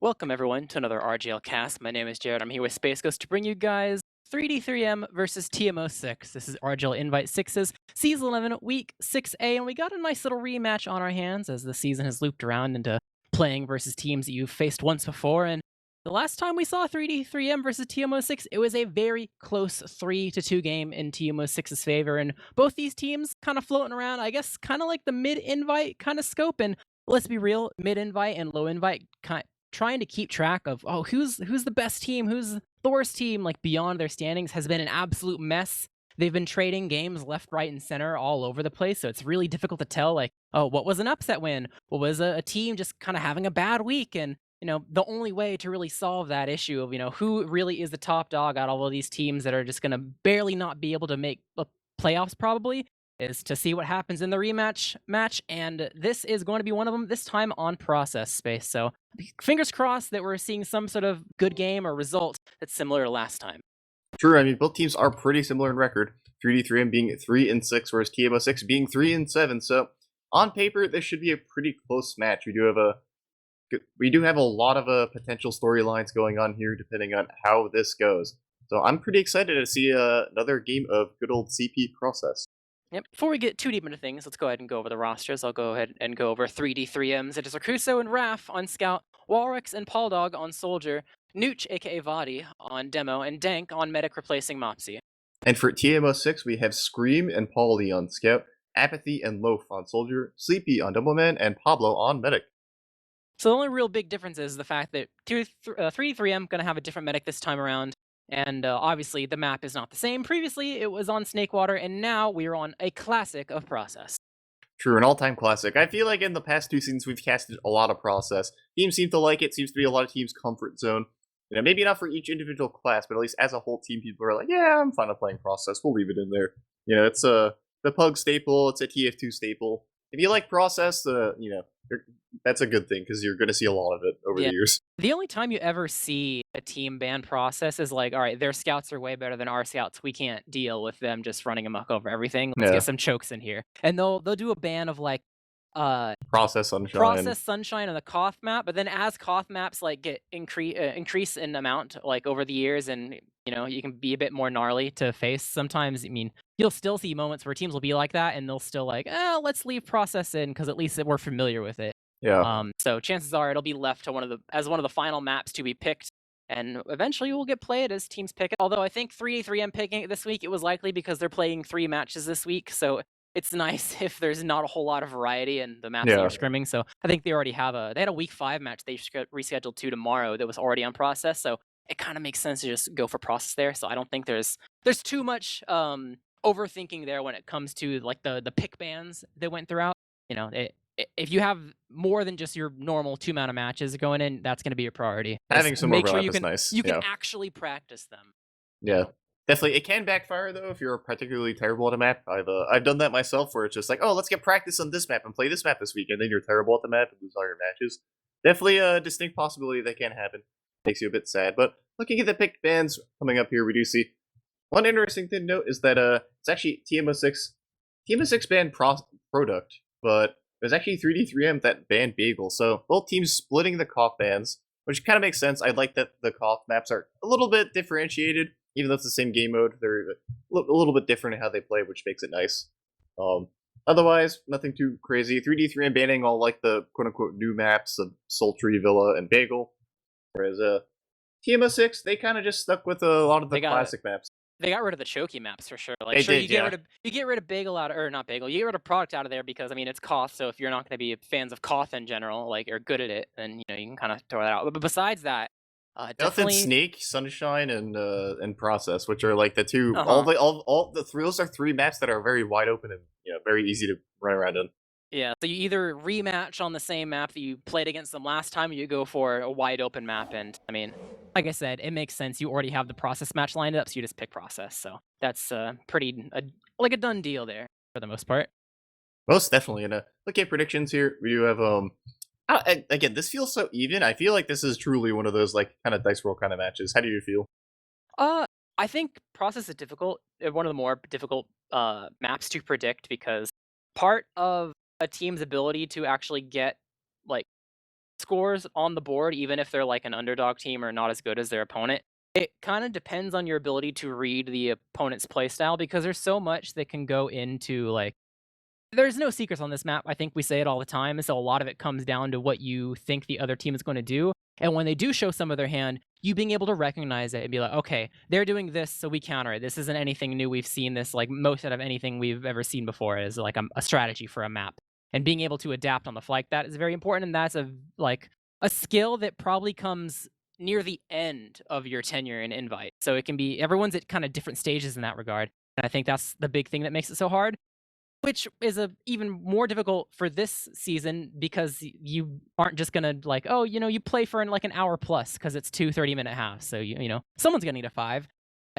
Welcome everyone to another RGL cast. My name is Jared. I'm here with Space Ghost to bring you guys 3D3M versus TM06. This is RGL Invite 6's Season 11 Week 6A, and we got a nice little rematch on our hands as the season has looped around into playing versus teams that you've faced once before. And the last time we saw 3D3M versus TM06, it was a very close 3-2 game in TM06's favor, and both these teams kind of floating around, I guess, kind of like the mid-invite kind of scope. And let's be real, mid-invite and low-invite trying to keep track of who's the best team, who's the worst team, like beyond their standings, has been an absolute mess. They've been trading games left, right, and center all over the place, so it's really difficult to tell, like, oh, what was an upset win? What was a team just kind of having a bad week? And the only way to really solve that issue of who really is the top dog out of all these teams that are just going to barely not be able to make the playoffs probably is to see what happens in the rematch match, and this is going to be one of them, this time on process space. So fingers crossed that we're seeing some sort of good game or result that's similar to last time. True, I mean, both teams are pretty similar in record. 3D3M being 3-6, whereas TM06 being 3-7. So on paper, this should be a pretty close match. We do have a lot of potential storylines going on here, depending on how this goes. So I'm pretty excited to see another game of good old CP process. Yep. Before we get too deep into things, let's go ahead and go over the rosters. I'll go ahead and go over 3D3Ms. It is Rakuso and Raph on Scout, Walrix and Pauldog on Soldier, Nooch aka Vadi on Demo, and Dank on Medic replacing Mopsy. And for TM06, we have Scream and Paulie on Scout, Apathy and Loaf on Soldier, Sleepy on Doubleman, and Pablo on Medic. So the only real big difference is the fact that 3D3M going to have a different Medic this time around. And obviously, the map is not the same. Previously, it was on Snakewater, and now we are on a classic of Process. True, an all-time classic. I feel like in the past two seasons, we've casted a lot of Process. Teams seem to like it. Seems to be a lot of teams' comfort zone. Maybe not for each individual class, but at least as a whole team, people are like, yeah, I'm fine with playing Process. We'll leave it in there. It's the Pug staple. It's a TF2 staple. If you like Process, that's a good thing, because you're going to see a lot of it over the years. The only time you ever see a team ban Process is like, all right, their scouts are way better than our scouts. We can't deal with them just running amok over everything. Let's get some chokes in here. And they'll do a ban of like Process Sunshine on the Koth map, but then as Koth maps like get increase in amount like over the years, and you can be a bit more gnarly to face sometimes. I mean, you'll still see moments where teams will be like that and they'll still like, let's leave Process in because at least we're familiar with it. Yeah. So chances are it'll be left to one of the final maps to be picked, and eventually we'll get played as teams pick it. Although I think 3D3M picking it this week, it was likely because they're playing 3 matches this week, so it's nice if there's not a whole lot of variety in the maps that you're scrimming. So I think they already have they had a week 5 match they rescheduled to tomorrow that was already on Process, so it kind of makes sense to just go for Process there. So I don't think there's too much overthinking there when it comes to like the pick bans that went throughout. If you have more than just your normal 2 mana matches going in, that's going to be your priority. Having some make more sure is nice. You can actually practice them. Yeah, definitely. It can backfire though if you're particularly terrible at a map. I've done that myself, where it's just like, oh, let's get practice on this map and play this map this week, and then you're terrible at the map and lose all your matches. Definitely a distinct possibility that can happen. Makes you a bit sad. But looking at the picked bans coming up here, we do see one interesting thing to note is that it's actually TM06 banned product, but it was actually 3D3M that banned Bagel, so both teams splitting the Koth bans, which kind of makes sense. I like that the Koth maps are a little bit differentiated, even though it's the same game mode. They're a little bit different in how they play, which makes it nice. Otherwise, nothing too crazy. 3D3M banning all like the quote-unquote new maps of Sultry, Villa, and Bagel, whereas TM06, they kind of just stuck with a lot of the classic maps. They got rid of the choky maps for sure. Like, you get rid of Bagel out of, or not Bagel, you get rid of product out of there because I mean it's Koth. So if you're not going to be fans of Koth in general, like or good at it, then you can kind of throw that out. But besides that, definitely Snake, Sunshine, and Process, which are like the two. All the three. Those are 3 maps that are very wide open and very easy to run around in. Yeah, so you either rematch on the same map that you played against them last time, or you go for a wide open map. And I mean, like I said, it makes sense. You already have the Process match lined up, so you just pick Process. So that's pretty like a done deal there for the most part. Most definitely. And look at predictions here. We do have again, this feels so even. I feel like this is truly one of those like kind of dice roll kind of matches. How do you feel? I think Process is one of the more difficult maps to predict, because part of a team's ability to actually get like scores on the board, even if they're like an underdog team or not as good as their opponent, it kind of depends on your ability to read the opponent's playstyle, because there's so much that can go into like there's no secrets on this map. I think we say it all the time. So a lot of it comes down to what you think the other team is going to do. And when they do show some of their hand, you being able to recognize it and be like, okay, they're doing this, so we counter it. This isn't anything new. We've seen this like most out of anything we've ever seen before is like a strategy for a map. And being able to adapt on the fly like that is very important. And that's a skill that probably comes near the end of your tenure in Invite. So it can be everyone's at kind of different stages in that regard. And I think that's the big thing that makes it so hard, which is even more difficult for this season because you aren't just gonna like, oh, you play for like an hour plus because it's 2 30-minute halves. So someone's gonna need a 5.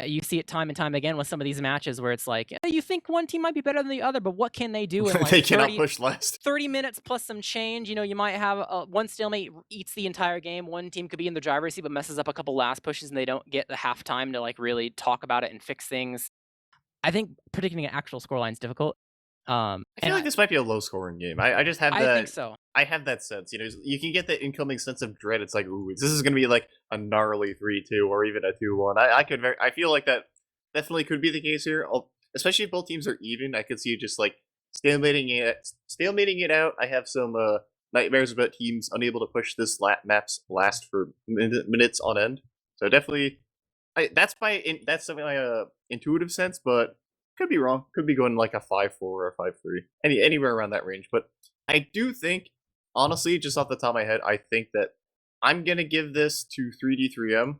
You see it time and time again with some of these matches where it's like, you think one team might be better than the other, but what can they do in like they cannot push last 30 minutes plus some change? You might have one stalemate eats the entire game. One team could be in the driver's seat but messes up a couple last pushes and they don't get the halftime to like really talk about it and fix things. I think predicting an actual scoreline is difficult. I feel like this might be a low-scoring game. I just have that. I think so. I have that sense. You can get the incoming sense of dread. It's like, ooh, this is going to be like a gnarly 3-2 or even a 2-1. I feel like that definitely could be the case here. Especially if both teams are even. I could see it just like stalemating it out. I have some nightmares about teams unable to push this maps last for minutes on end. So definitely, that's my intuitive sense, but. Could be wrong. Could be going like a 5-4 or a 5-3. Anywhere around that range. But I do think, honestly, just off the top of my head, I think that I'm going to give this to 3D3M.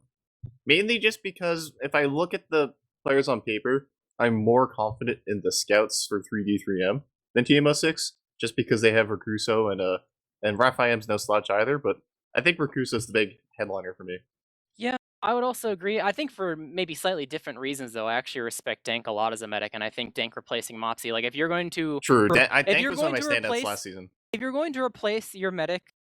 Mainly just because if I look at the players on paper, I'm more confident in the scouts for 3D3M than TM06. Just because they have Recruso and Raphael's no slouch either. But I think Recruso's the big headliner for me. Yeah, I would also agree. I think for maybe slightly different reasons, though, I actually respect Dank a lot as a medic, and I think Dank replacing Mopsy, like if you're going to True, Dank was one of my standouts last season. If you're going to replace your medic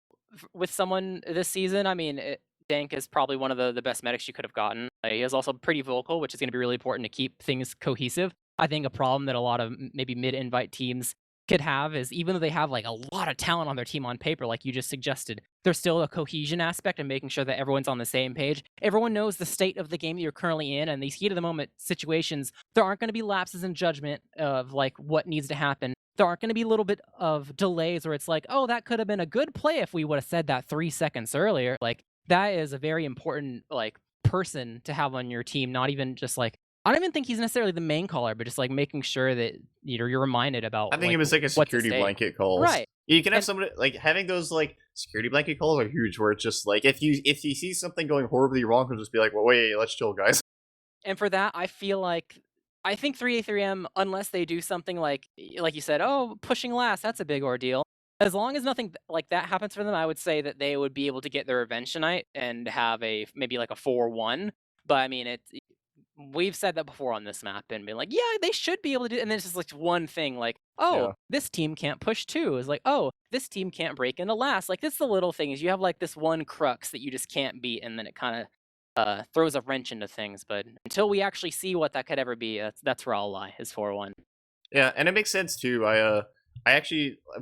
with someone this season, I mean, Dank is probably one of the best medics you could have gotten. He is also pretty vocal, which is going to be really important to keep things cohesive. I think a problem that a lot of maybe mid-invite teams could have is even though they have like a lot of talent on their team on paper, like you just suggested, there's still a cohesion aspect and making sure that everyone's on the same page. Everyone knows the state of the game that you're currently in, and these heat of the moment situations, there aren't going to be lapses in judgment of like what needs to happen. There aren't going to be a little bit of delays where it's like, oh, that could have been a good play if we would have said that 3 seconds earlier. Like that is a very important like person to have on your team, not even just like I don't even think he's necessarily the main caller, but just like making sure that you're reminded about. I think it was like a security blanket calls. Right. You can have somebody like having those like security blanket calls are huge. Where it's just like if you see something going horribly wrong, he'll just be like, "Well, wait, let's chill, guys." And for that, I think 3A3M, unless they do something like you said, oh, pushing last, that's a big ordeal. As long as nothing like that happens for them, I would say that they would be able to get their revenge tonight and have maybe like a 4-1. But I mean, we've said that before on this map and been like, yeah, they should be able to do it. And then it's just like one thing like, oh, this team can't push 2. It's like, oh, this team can't break into last. Like, it's the little things. You have like this one crux that you just can't beat. And then it kind of throws a wrench into things. But until we actually see what that could ever be, that's where I'll lie, is 4-1. Yeah, and it makes sense too.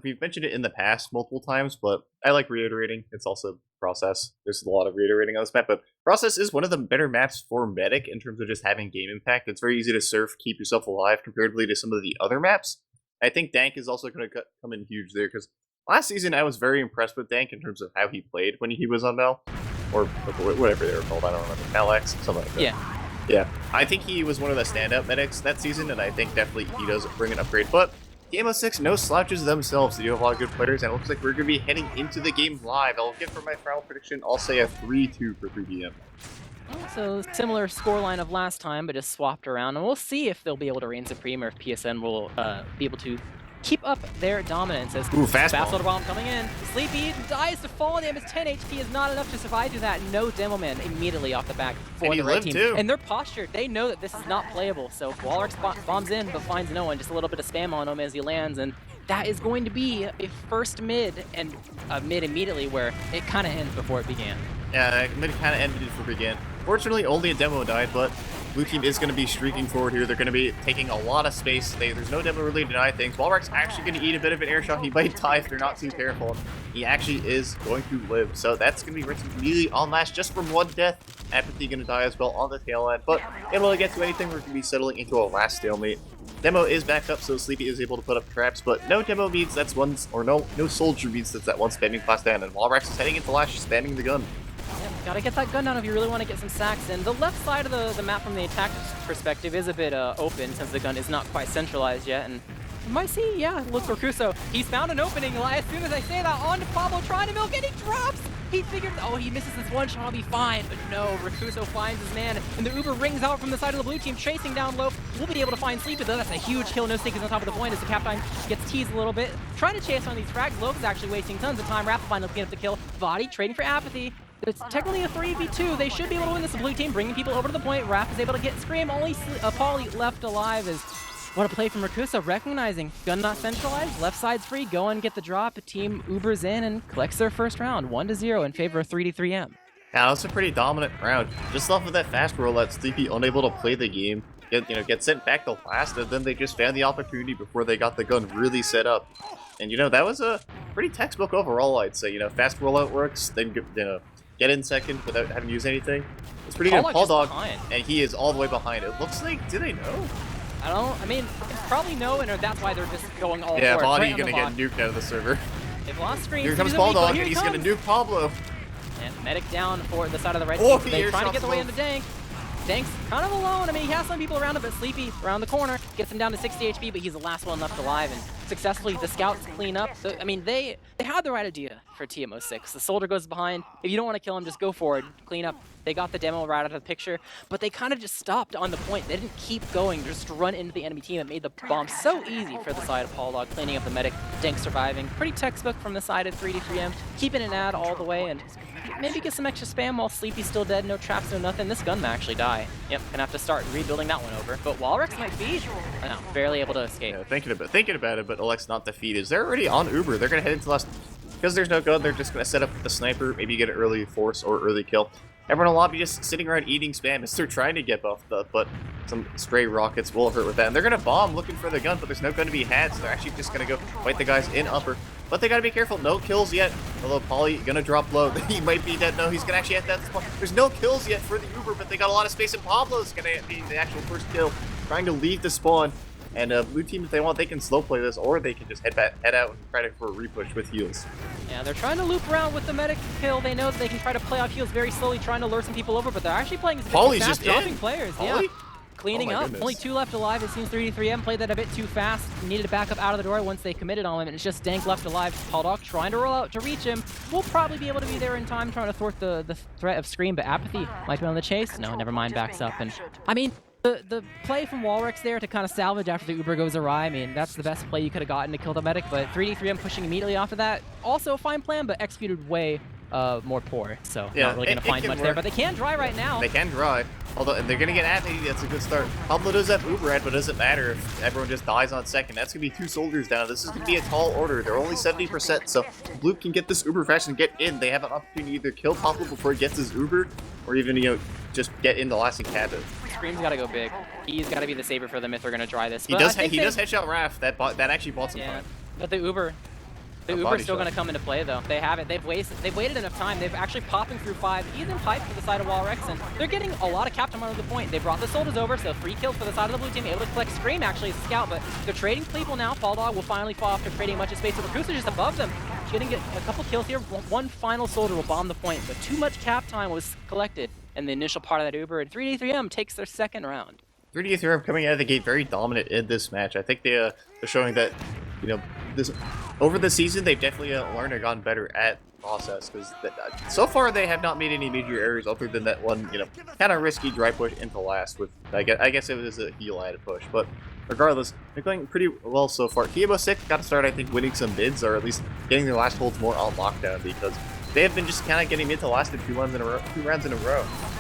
We've mentioned it in the past multiple times, but I like reiterating. It's also Process. There's a lot of reiterating on this map, but Process is one of the better maps for Medic in terms of just having game impact. It's very easy to surf, keep yourself alive comparatively to some of the other maps. I think Dank is also going to come in huge there, because last season I was very impressed with Dank in terms of how he played when he was on Mel, or whatever they were called. I don't remember. Mel X, something like that. Yeah. I think he was one of the standout medics that season, and I think definitely he does bring an upgrade. But TM06, no slouches themselves. They do have a lot of good players, and it looks like we're going to be heading into the game live. I'll get for my final prediction, I'll say a 3-2 for 3DM. So similar scoreline of last time, but just swapped around, and we'll see if they'll be able to reign supreme or if PSN will be able to keep up their dominance. As fastball bomb coming in. Sleepy dies to fall damage. 10 HP is not enough to survive through that. No demo man immediately off the back for the red team. Too. And they're postured. They know that this is not playable. So Walrus bombs in but finds no one. Just a little bit of spam on him as he lands, and that is going to be a first mid, and a mid immediately where it kind of ends before it began. Yeah, mid kind of ended before it began. Fortunately, only a demo died, but Blue team is going to be streaking forward here. They're going to be taking a lot of space. There's no demo really to deny things. Walreck's actually going to eat a bit of an air shot. He might die if they're not too careful. He actually is going to live. So that's going to be rinsing immediately on last just from one death. Apathy going to die as well on the tail end. But able to get to anything, we're going to be settling into a last stalemate. Demo is back up, so Sleepy is able to put up traps, but no demo means that's one, or no soldier means that's that one spamming class down, and Walrex is heading into last, spamming the gun. Yeah, gotta get that gun down if you really want to get some sacks in. The left side of the map from the attack perspective is a bit open since the gun is not quite centralized yet, and you might see, yeah, look for Crusoe. He's found an opening. As soon as I say that, on to Pablo trying to milk, and he drops! He figures, oh, he misses this one shot, I'll be fine. But no, Rakuso finds his man, and the Uber rings out from the side of the blue team, chasing down low. We'll be able to find Sleepy, though. That's a huge kill. No Snake is on top of the point as the Captain gets teased a little bit. Trying to chase on these frags. Lope is actually wasting tons of time. Rapid finally picking up the kill. VOD trading for Apathy. It's technically a 3v2. They should be able to win this. The blue team bringing people over to the point. Raph is able to get Scream. Only Pauly left alive is... What a play from Rakusa, recognizing gun not centralized, left side's free, go and get the drop. Team Ubers in and collects their first round, 1-0 in favor of 3D3M. Yeah, that's a pretty dominant round. Just off of that fast rollout, Sleepy unable to play the game, get sent back to last, and then they just found the opportunity before they got the gun really set up. And that was a pretty textbook overall, I'd say. Fast rollout works, then get in second without having to use anything. It's pretty good. Paul Dog, and he is all the way behind. It looks like, do they know? I mean, it's probably no, and that's why they're just going all yeah, for it. Body right gonna get nuked out of the server. They've lost Scream. Here comes Paul Dog, and he's gonna nuke Pablo. And Medic down for the side of the right team. They're trying to get the way into Dank. Dank's kind of alone. I mean, he has some people around him, but Sleepy around the corner gets him down to 60 HP, but he's the last one left alive, and successfully the scouts clean up. So, I mean, they had the right idea for TM06. The soldier goes behind. If you don't want to kill him, just go for it, clean up. They got the demo right out of the picture, but they kind of just stopped on the point. They didn't keep going, just run into the enemy team. It made the bomb so easy for the side of Paul Dog, cleaning up the medic, Dank surviving. Pretty textbook from the side of 3D3M, keeping an ad all the way, and maybe get some extra spam while Sleepy's still dead, no traps, no nothing. This gun may actually die. Yep, gonna have to start rebuilding that one over. But Walrex might feed. No, barely able to escape. Yeah, thinking about it, but Alex not defeated. They're already on Uber. They're gonna head into last. Because there's no gun, they're just gonna set up the sniper, maybe get an early force or early kill. Everyone in the lobby just sitting around eating spam as they're trying to get buffed up, but some stray rockets will hurt with that. And they're gonna bomb looking for the gun, but there's no gun to be had, so they're actually just gonna go fight the guys in upper. But they gotta be careful, no kills yet. Although Polly gonna drop low. He might be dead. No, he's gonna actually have that spawn. There's no kills yet for the Uber, but they got a lot of space, and Pablo's gonna be the actual first kill, trying to leave the spawn. And blue team, if they want, they can slow play this, or they can just head out and try for a repush with heals. Yeah, they're trying to loop around with the medic kill. They know that they can try to play off heals very slowly, trying to lure some people over, but they're actually playing as Polly's fast, just dropping players. Polly? Yeah, cleaning up. Goodness. Only 2 left alive. It seems 3D3M played that a bit too fast. Needed to back up out of the door once they committed on him, and it's just Dank left alive. Paul Dog trying to roll out to reach him. We'll probably be able to be there in time, trying to thwart the threat of Scream, but Apathy might be on the chase. No, never mind, backs up. And I mean, the play from Walrex there to kind of salvage after the Uber goes awry, I mean, that's the best play you could have gotten to kill the medic, but 3D3M pushing immediately after that, also a fine plan, but executed way more poor, so yeah, not really going to find much there, but they can dry right now. They can dry, although they're going to get at me. That's a good start. Pablo does have Uber ad, but it doesn't matter if everyone just dies on second. That's going to be 2 soldiers down. This is going to be a tall order. They're only 70%, so Blue can get this Uber fast and get in. They have an opportunity to either kill Pablo before he gets his Uber, or even, just get in the lasting cabin. Scream's got to go big. He's got to be the saver for them if they're going to dry this. He does headshot Raph. That actually bought some time. But the Uber's still going to come into play, though. They have it. They've waited enough time. They've actually popping through 5, even pipe to the side of Walrex, and they're getting a lot of cap time out of the point. They brought the soldiers over, so 3 kills for the side of the blue team, able to collect Scream actually as a scout, but they're trading people now. Fall Dog will finally fall after trading much of space. So Rakusa just above them. She's going to get a couple kills here. One final soldier will bomb the point, but too much cap time was collected in the initial part of that Uber, and 3D3M takes their second round. 3D3M coming out of the gate very dominant in this match. I think they're showing that, this over the season they've definitely learned and gotten better at process, because so far they have not made any major errors other than that one, kind of risky dry push into last with, I guess it was a heal added push, but regardless, they're going pretty well so far. TM06 got to start, I think, winning some bids, or at least getting their last holds more on lockdown, because they have been just kind of getting mid to last in 2 rounds in a row.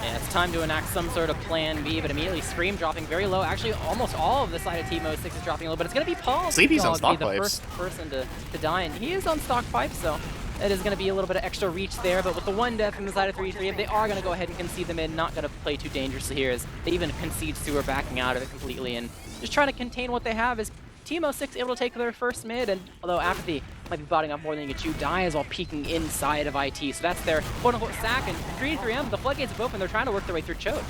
Yeah, it's time to enact some sort of plan B, but immediately Scream dropping very low. Actually, almost all of the side of TM06 is dropping low, but it's going to be Paul. Sleepy's on stock the pipes. first person to die, and he is on stock pipes, so It is going to be a little bit of extra reach there, but with the 1 death from the side of 3-3, they are going to go ahead and concede them in, not going to play too dangerously here, as they even concede Sewer backing out of it completely, and just trying to contain what they have. Is TM06 able to take their first mid, and although Apathy might be botting up more than you can chew, Die is all peeking inside of IT, so that's their quote-unquote sack, and 3-3M, the floodgates have opened, they're trying to work their way through Choke.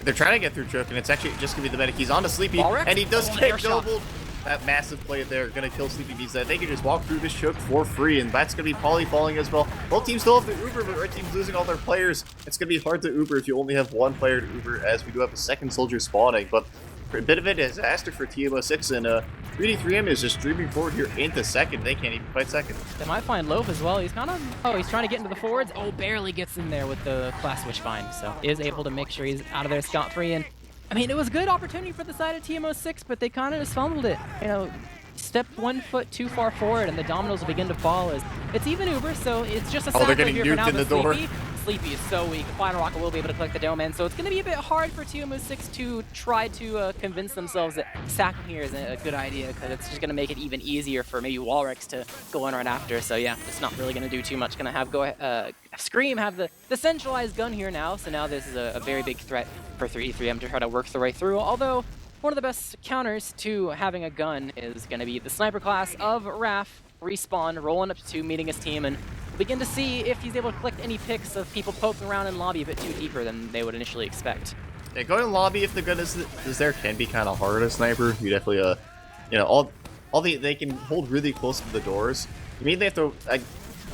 They're trying to get through Choke, and it's actually just going to be the medic. He's on to Sleepy, and he does get doubled. That massive play there, going to kill Sleepy, means that they can just walk through this Choke for free, and that's going to be Poly falling as well. Both teams still have the Uber, but Red Team's losing all their players. It's going to be hard to Uber if you only have 1 player to Uber, as we do have a second soldier spawning, but a bit of a disaster for TM06, and 3D3M is just streaming forward here into second. They can't even fight second. They might find Loaf as well. He's kind of, he's trying to get into the forwards. Oh, barely gets in there with the class switch find, so is able to make sure he's out of there scot-free. And I mean, it was a good opportunity for the side of TM06, but they kind of just fumbled it. You know, stepped 1 foot too far forward, and the dominoes will begin to fall. As it's even Uber, so it's just a sack they're getting here for now. nuked in the door. Sleepy is so weak. Final Rocket will be able to collect the dome in, so it's going to be a bit hard for TM06 to try to convince themselves that sacking here is a good idea, because it's just going to make it even easier for maybe Walrex to go in right after. So yeah, it's not really going to do too much. Going to have Scream have the centralized gun here now, so now this is a very big threat for 3-3M to try to work their way through, although one of the best counters to having a gun is going to be the sniper class of Raph. Respawn, rolling up to 2, meeting his team, and begin to see if he's able to collect any picks of people poking around in lobby a bit too deeper than they would initially expect. Yeah, going in lobby if the gun is there can be kind of hard as a sniper. You definitely, you know, they can hold really close to the doors. You mean they have to,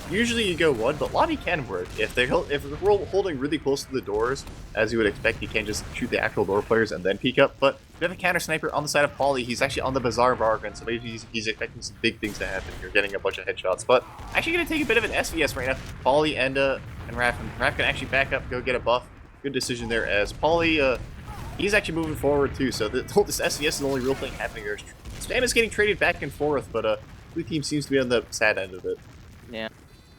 usually you go 1, but lobby can work. If they're holding really close to the doors, as you would expect, you can't just shoot the actual door players and then peek up. But we have a counter sniper on the side of Poly. He's actually on the Bazaar bargain, so maybe he's expecting some big things to happen here, getting a bunch of headshots. But actually going to take a bit of an SVS right now. Poly and Raph can actually back up, go get a buff. Good decision there, as Poly, he's actually moving forward too. So this SVS is the only real thing happening here. Spam is getting traded back and forth, but blue team seems to be on the sad end of it. Yeah.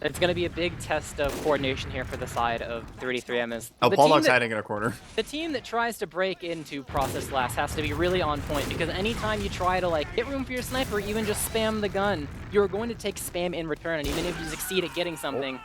It's going to be a big test of coordination here for the side of 3D3M. As Paul Dog's hiding in a corner. The team that tries to break into Process Last has to be really on point, because anytime you try to like hit room for your sniper, even just spam the gun, you're going to take spam in return. And even if you succeed at getting something,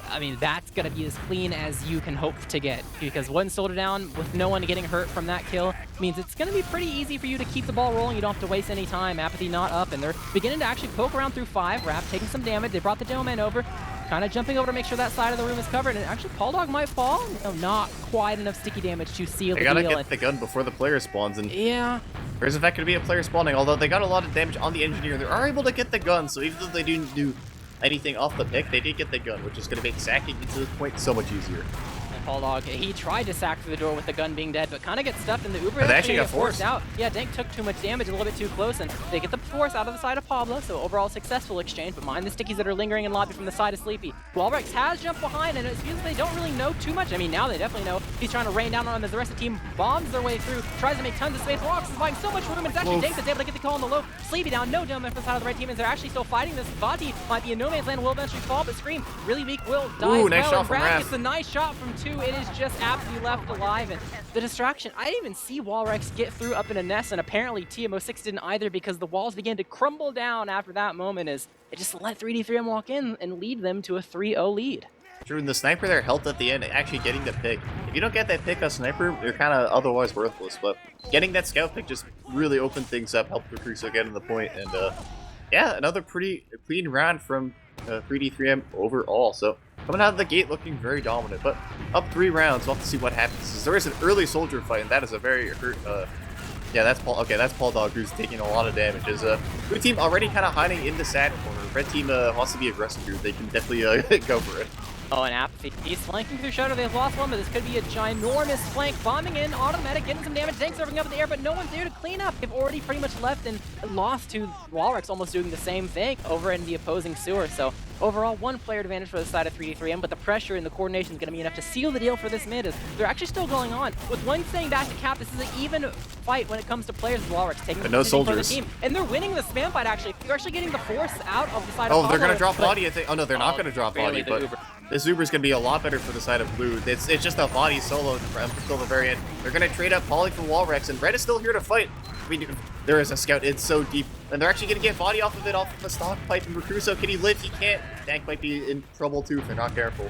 I mean, that's going to be as clean as you can hope to get, because 1 soldier down with no one getting hurt from that kill means it's going to be pretty easy for you to keep the ball rolling. You don't have to waste any time. Apathy not up, and they're beginning to actually poke around through 5. Rap taking some damage. They brought the dome in over, kind of jumping over to make sure that side of the room is covered, and actually Paul Dog might fall. No, not quite enough sticky damage to seal the deal. They gotta get the gun before the player spawns, and yeah, there's in fact going to be a player spawning, although they got a lot of damage on the engineer. They are able to get the gun, so even though they didn't do anything off the pick, they did get the gun, which is going to make sacking to this point so much easier. Paul Dog, he tried to sack through the door with the gun being dead, but kind of gets stuffed in the Uber. They actually got forced out. Yeah, Dank took too much damage, a little bit too close, and they get the force out of the side of Pablo, so overall successful exchange, but mind the stickies that are lingering in lobby from the side of Sleepy. Walrex has jumped behind, and it feels they don't really know too much. I mean, now they definitely know. He's trying to rain down on him as the rest of the team bombs their way through, tries to make tons of space. Walrex is buying so much room, and it's actually Dank that's able to get the kill on the low. Sleepy down, no dome for the side of the red team, and they're actually still fighting this. Vati might be in no man's land, will eventually fall, but Scream, really weak, will die. Ooh, nice shot from Raph. It's a nice shot from 2. It is just absolutely left alive, and the distraction, I didn't even see Walrex get through up in a nest, and apparently TM06 didn't either, because the walls began to crumble down after that moment as it just let 3D3M walk in and lead them to a 3-0 lead. True, and the sniper there helped at the end, actually getting the pick. If you don't get that pick on sniper, you're kind of otherwise worthless, but getting that scout pick just really opened things up, helped Recruso get in the point, and yeah, another pretty clean round from 3D3M overall. So coming out of the gate looking very dominant, but up 3 rounds. We'll have to see what happens. There is an early soldier fight, and that is a very hurt. Yeah, that's Paul. Okay, that's Paul Dog, who's taking a lot of damage. Is blue team already kind of hiding in the sad corner. Red team wants to be aggressive here. They can definitely go for it. Oh, and Apathy, he's flanking through Shadow. They've lost one, but this could be a ginormous flank. Bombing in, automatic, getting some damage. Dank surfing up in the air, but no one's there to clean up. They've already pretty much left and lost to Walrex, almost doing the same thing over in the opposing sewer. So overall, 1 player advantage for the side of 3D3M, but the pressure and the coordination is going to be enough to seal the deal for this mid, as they're actually still going on. With 1 staying back to cap, this is an even fight when it comes to players with Walrex taking no soldiers for the team. And they're winning the spam fight, actually. They're actually getting the force out of the side of Oh, they're going to drop but body, I think. Oh, no, they're not going to drop body, but this Uber's going to be a lot better for the side of blue. It's just a body solo until the very end. They're going to trade up Poly for Walrex, and Red is still here to fight. I mean, There is a scout. It's so deep. And they're actually going to get body off of it, off of the stock pipe. And Recruso, can he live? He can't. Dank might be in trouble too if they're not careful.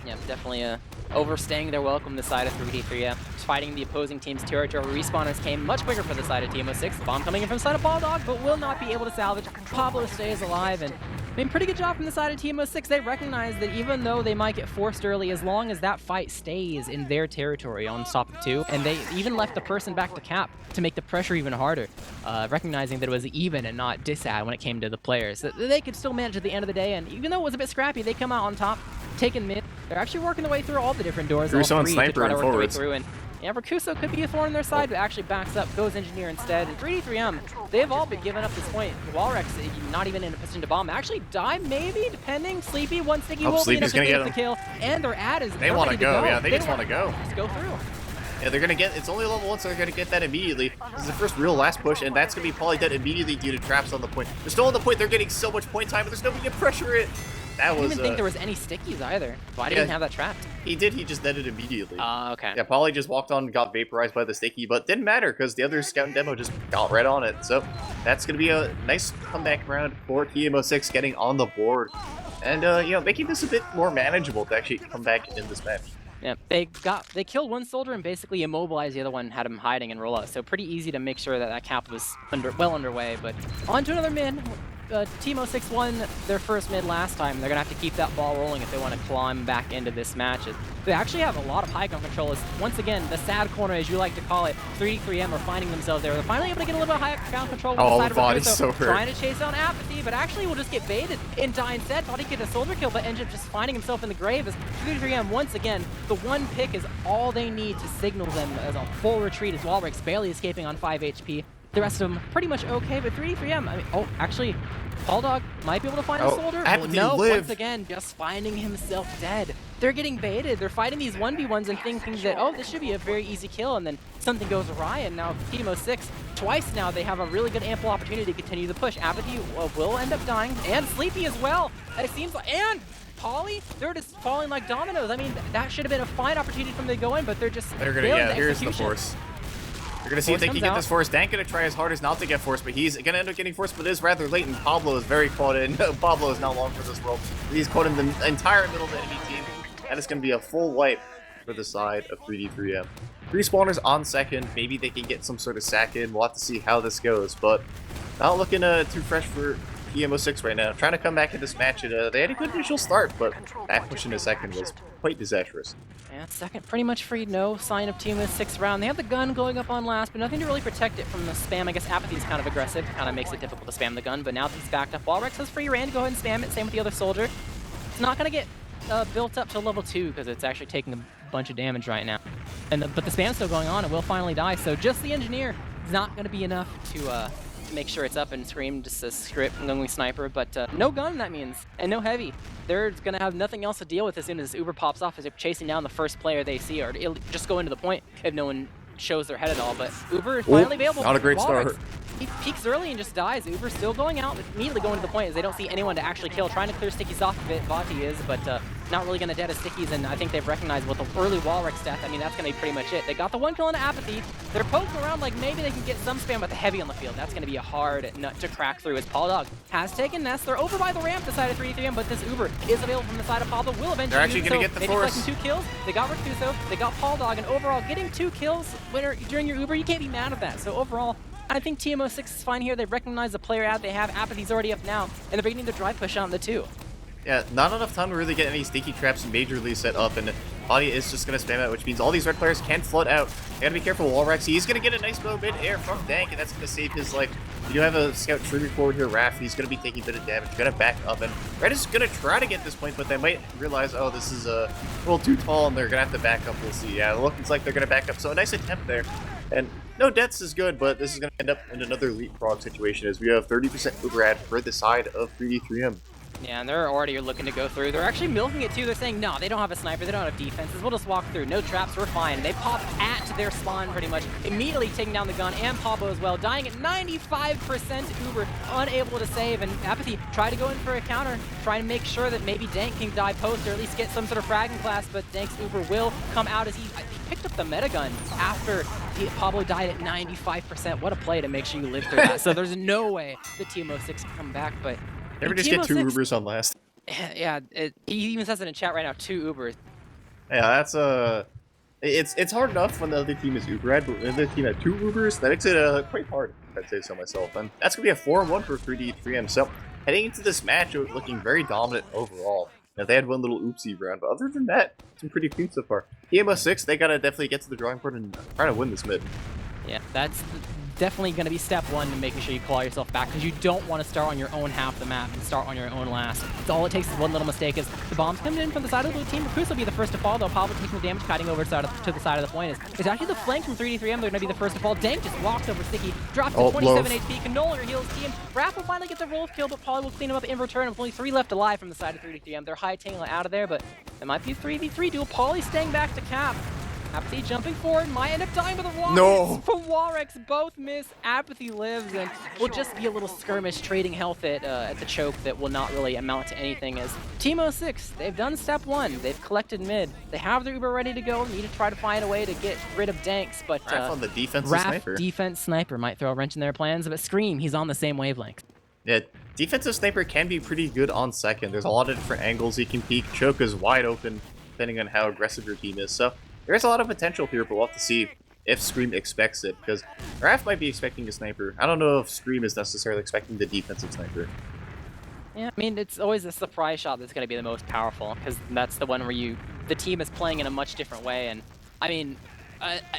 Yeah, definitely overstaying their welcome the side of 3D3M. Fighting the opposing team's territory. Respawners came much quicker for the side of TM06. Bomb coming in from the side of Balldog, but will not be able to salvage. Pablo stays alive, and I mean, pretty good job from the side of TM06. They recognize that even though they might get forced early, as long as that fight stays in their territory on top of 2, and they even left the person back to cap to make the pressure even harder, recognizing that it was even and not disad when it came to the players. They could still manage at the end of the day, and even though it was a bit scrappy, they come out on top, taking mid. They're actually working their way through all the different doors, all three, to try to work their way through. And yeah, Rakuso could be a thorn in their side, but actually backs up, goes Engineer instead. And 3D3M, they've all been giving up this point. Walrex, not even in a position to bomb. Actually die, maybe, depending. Sleepy, one sticky will be enough to get the kill. And their ad is they want to go. Yeah, they just want to go. Just go through. Yeah, they're going to get, it's only level 1, so they're going to get that immediately. This is the first real last push, and that's going to be probably dead immediately due to traps on the point. They're still on the point, they're getting so much point time, but there's nobody to pressure it. That was, I didn't even think there was any stickies either. Why didn't have that trapped? He did, he just deaded immediately. Okay. Yeah, Polly just walked on and got vaporized by the sticky, but didn't matter because the other scout and demo just got right on it. So that's going to be a nice comeback round for TM06 getting on the board. And, you know, making this a bit more manageable to actually come back in this match. Yeah, they killed one soldier and basically immobilized the other one, had him hiding and roll out. So pretty easy to make sure that that cap was well underway. But on to another mid. TM06 won their first mid last time. They're going to have to keep that ball rolling if they want to climb back into this match. They actually have a lot of high ground control. Once again, the sad corner, as you like to call it, 3D3M are finding themselves there. They're finally able to get a little bit of high ground control with the side of VOD is so hurt. Trying to chase down Apathy, but actually will just get baited and die instead. Thought he'd get a soldier kill, but ends up just finding himself in the grave as 3D3M, once again, the one pick is all they need to signal them as a full retreat as Walrex barely escaping on 5 HP. The rest of them pretty much okay, but 3D3M, I mean, oh, actually, Balldog might be able to find a soldier. No, once again, just finding himself dead. They're getting baited. They're fighting these 1v1s and thinking that, oh, this should be a very easy kill, and then something goes awry, and now TM06, twice now, they have a really good ample opportunity to continue the push. Apathy will end up dying, and Sleepy as well. It seems like, and Polly, they're just falling like dominoes. I mean, that should have been a fine opportunity for them to go in, but they're just here's the force. We're going to see if they can get this force. Dank going to try his hardest not to get forced, but he's going to end up getting forced, but it is rather late, and Pablo is very caught in. Pablo is not long for this world. He's caught in the entire middle of the enemy team, and it's going to be a full wipe for the side of 3D3M. 3 spawners on second. Maybe they can get some sort of sack in. We'll have to see how this goes, but not looking too fresh for TM06 right now. Trying to come back in this match, and they had a good initial start, but that push into second was quite disastrous. Yeah, second pretty much free, no sign of TM06 round. They have the gun going up on last, but nothing to really protect it from the spam. I guess Apathy is kind of aggressive, kind of makes it difficult to spam the gun, but now that he's backed up, Walrex has free ran, go ahead and spam it, same with the other soldier. It's not going to get built up to level 2 because it's actually taking a bunch of damage right now. But the spam's still going on and will finally die, so just the engineer is not going to be enough to make sure it's up and scream, just a script, only sniper, but no gun, that means, and no heavy. They're going to have nothing else to deal with as soon as this Uber pops off, as they're chasing down the first player they see, or it'll just go into the point if no one shows their head at all, but Uber is finally available. Not a great start. He peeks early and just dies. Uber's still going out, immediately going to the point as they don't see anyone to actually kill. Trying to clear stickies off of it, Vati is, but not really going to dead as stickies, and I think they've recognized with the early Walrex death, I mean, that's going to be pretty much it. They got the one kill into Apathy. They're poking around like maybe they can get some spam with the heavy on the field. That's going to be a hard nut to crack through as Balldog has taken Nest. They're over by the ramp, the side of 3D3M, but this Uber is available from the side of Pablo. Will eventually they're actually going to get the force. 2 kills. They got Rakuso, they got Balldog, and overall getting 2 kills during your Uber, you can't be mad at that. So overall, I think TM06 is fine here. They've recognized the player ad they have. Apathy's already up now, and they're beginning to drive push on the 2. Yeah, not enough time to really get any sticky traps majorly set up, and Body is just going to spam out, which means all these red players can flood out. They got to be careful. Walrex, he's going to get a nice bow mid-air from Dank, and that's going to save his life. You do have a scout trigger forward here, Raph. He's going to be taking a bit of damage. Going to back up, and Red is going to try to get this point, but they might realize, oh, this is a little too tall, and they're going to have to back up. We'll see. Yeah, it looks like they're going to back up. So a nice attempt there. And no deaths is good, but this is going to end up in another leapfrog situation as we have 30% overrad for the side of 3D3M. Yeah, and they're already looking to go through. They're actually milking it too. They're saying, no, they don't have a sniper. They don't have defenses. We'll just walk through. No traps. We're fine. They pop at their spawn pretty much, immediately taking down the gun, and Pablo as well, dying at 95% Uber, unable to save. And Apathy tried to go in for a counter, trying to make sure that maybe Dank can die post or at least get some sort of fragging class, but Dank's Uber will come out as he picked up the meta gun after Pablo died at 95%. What a play to make sure you live through that. So there's no way the TM06 can come back, but Never just get 2 Ubers on last. Yeah, he even says it in chat right now, 2 Ubers. Yeah, that's it's hard enough when the other team is Ubered, but when the other team had 2 Ubers, that makes it quite hard, if I'd say so myself. And that's going to be a 4-1 for 3D3M. So heading into this match, it was looking very dominant overall. Now, they had one little oopsie round, but other than that, it's been pretty clean so far. TM06, they got to definitely get to the drawing board and try to win this mid. Yeah, that's definitely going to be step 1 to making sure you claw yourself back, because you don't want to start on your own half of the map and start on your own last. So all it takes is one little mistake is the bombs coming in from the side of the blue team. Recruits will be the first to fall, though. Pablo taking the damage, kiting over to the side of the point. It's actually the flank from 3D3M. They're going to be the first to fall. Dank just walks over Sticky, drops to 27 HP, can no longer heal his team. Raph will finally get the roll kill, but Pablo will clean him up in return. With only 3 left alive from the side of 3D3M. They're high-tailing out of there, but it might be 3v3 duel. Pauly staying back to cap. Apathy jumping forward, might end up dying with a Walrex. No! From Walrex, both miss. Apathy lives, and will just be a little skirmish trading health at the choke that will not really amount to anything. As TM06, they've done step 1. They've collected mid. They have their Uber ready to go. Need to try to find a way to get rid of Danks, but Raph on the defensive Raph, sniper. defense sniper might throw a wrench in their plans, but Scream, he's on the same wavelength. Yeah, defensive sniper can be pretty good on second. There's a lot of different angles he can peek. Choke is wide open, depending on how aggressive your team is. So there's a lot of potential here, but we'll have to see if Scream expects it, because Raph might be expecting a sniper. I don't know if Scream is necessarily expecting the defensive sniper. Yeah, I mean, it's always a surprise shot that's going to be the most powerful, because that's the one where the team is playing in a much different way, and I mean,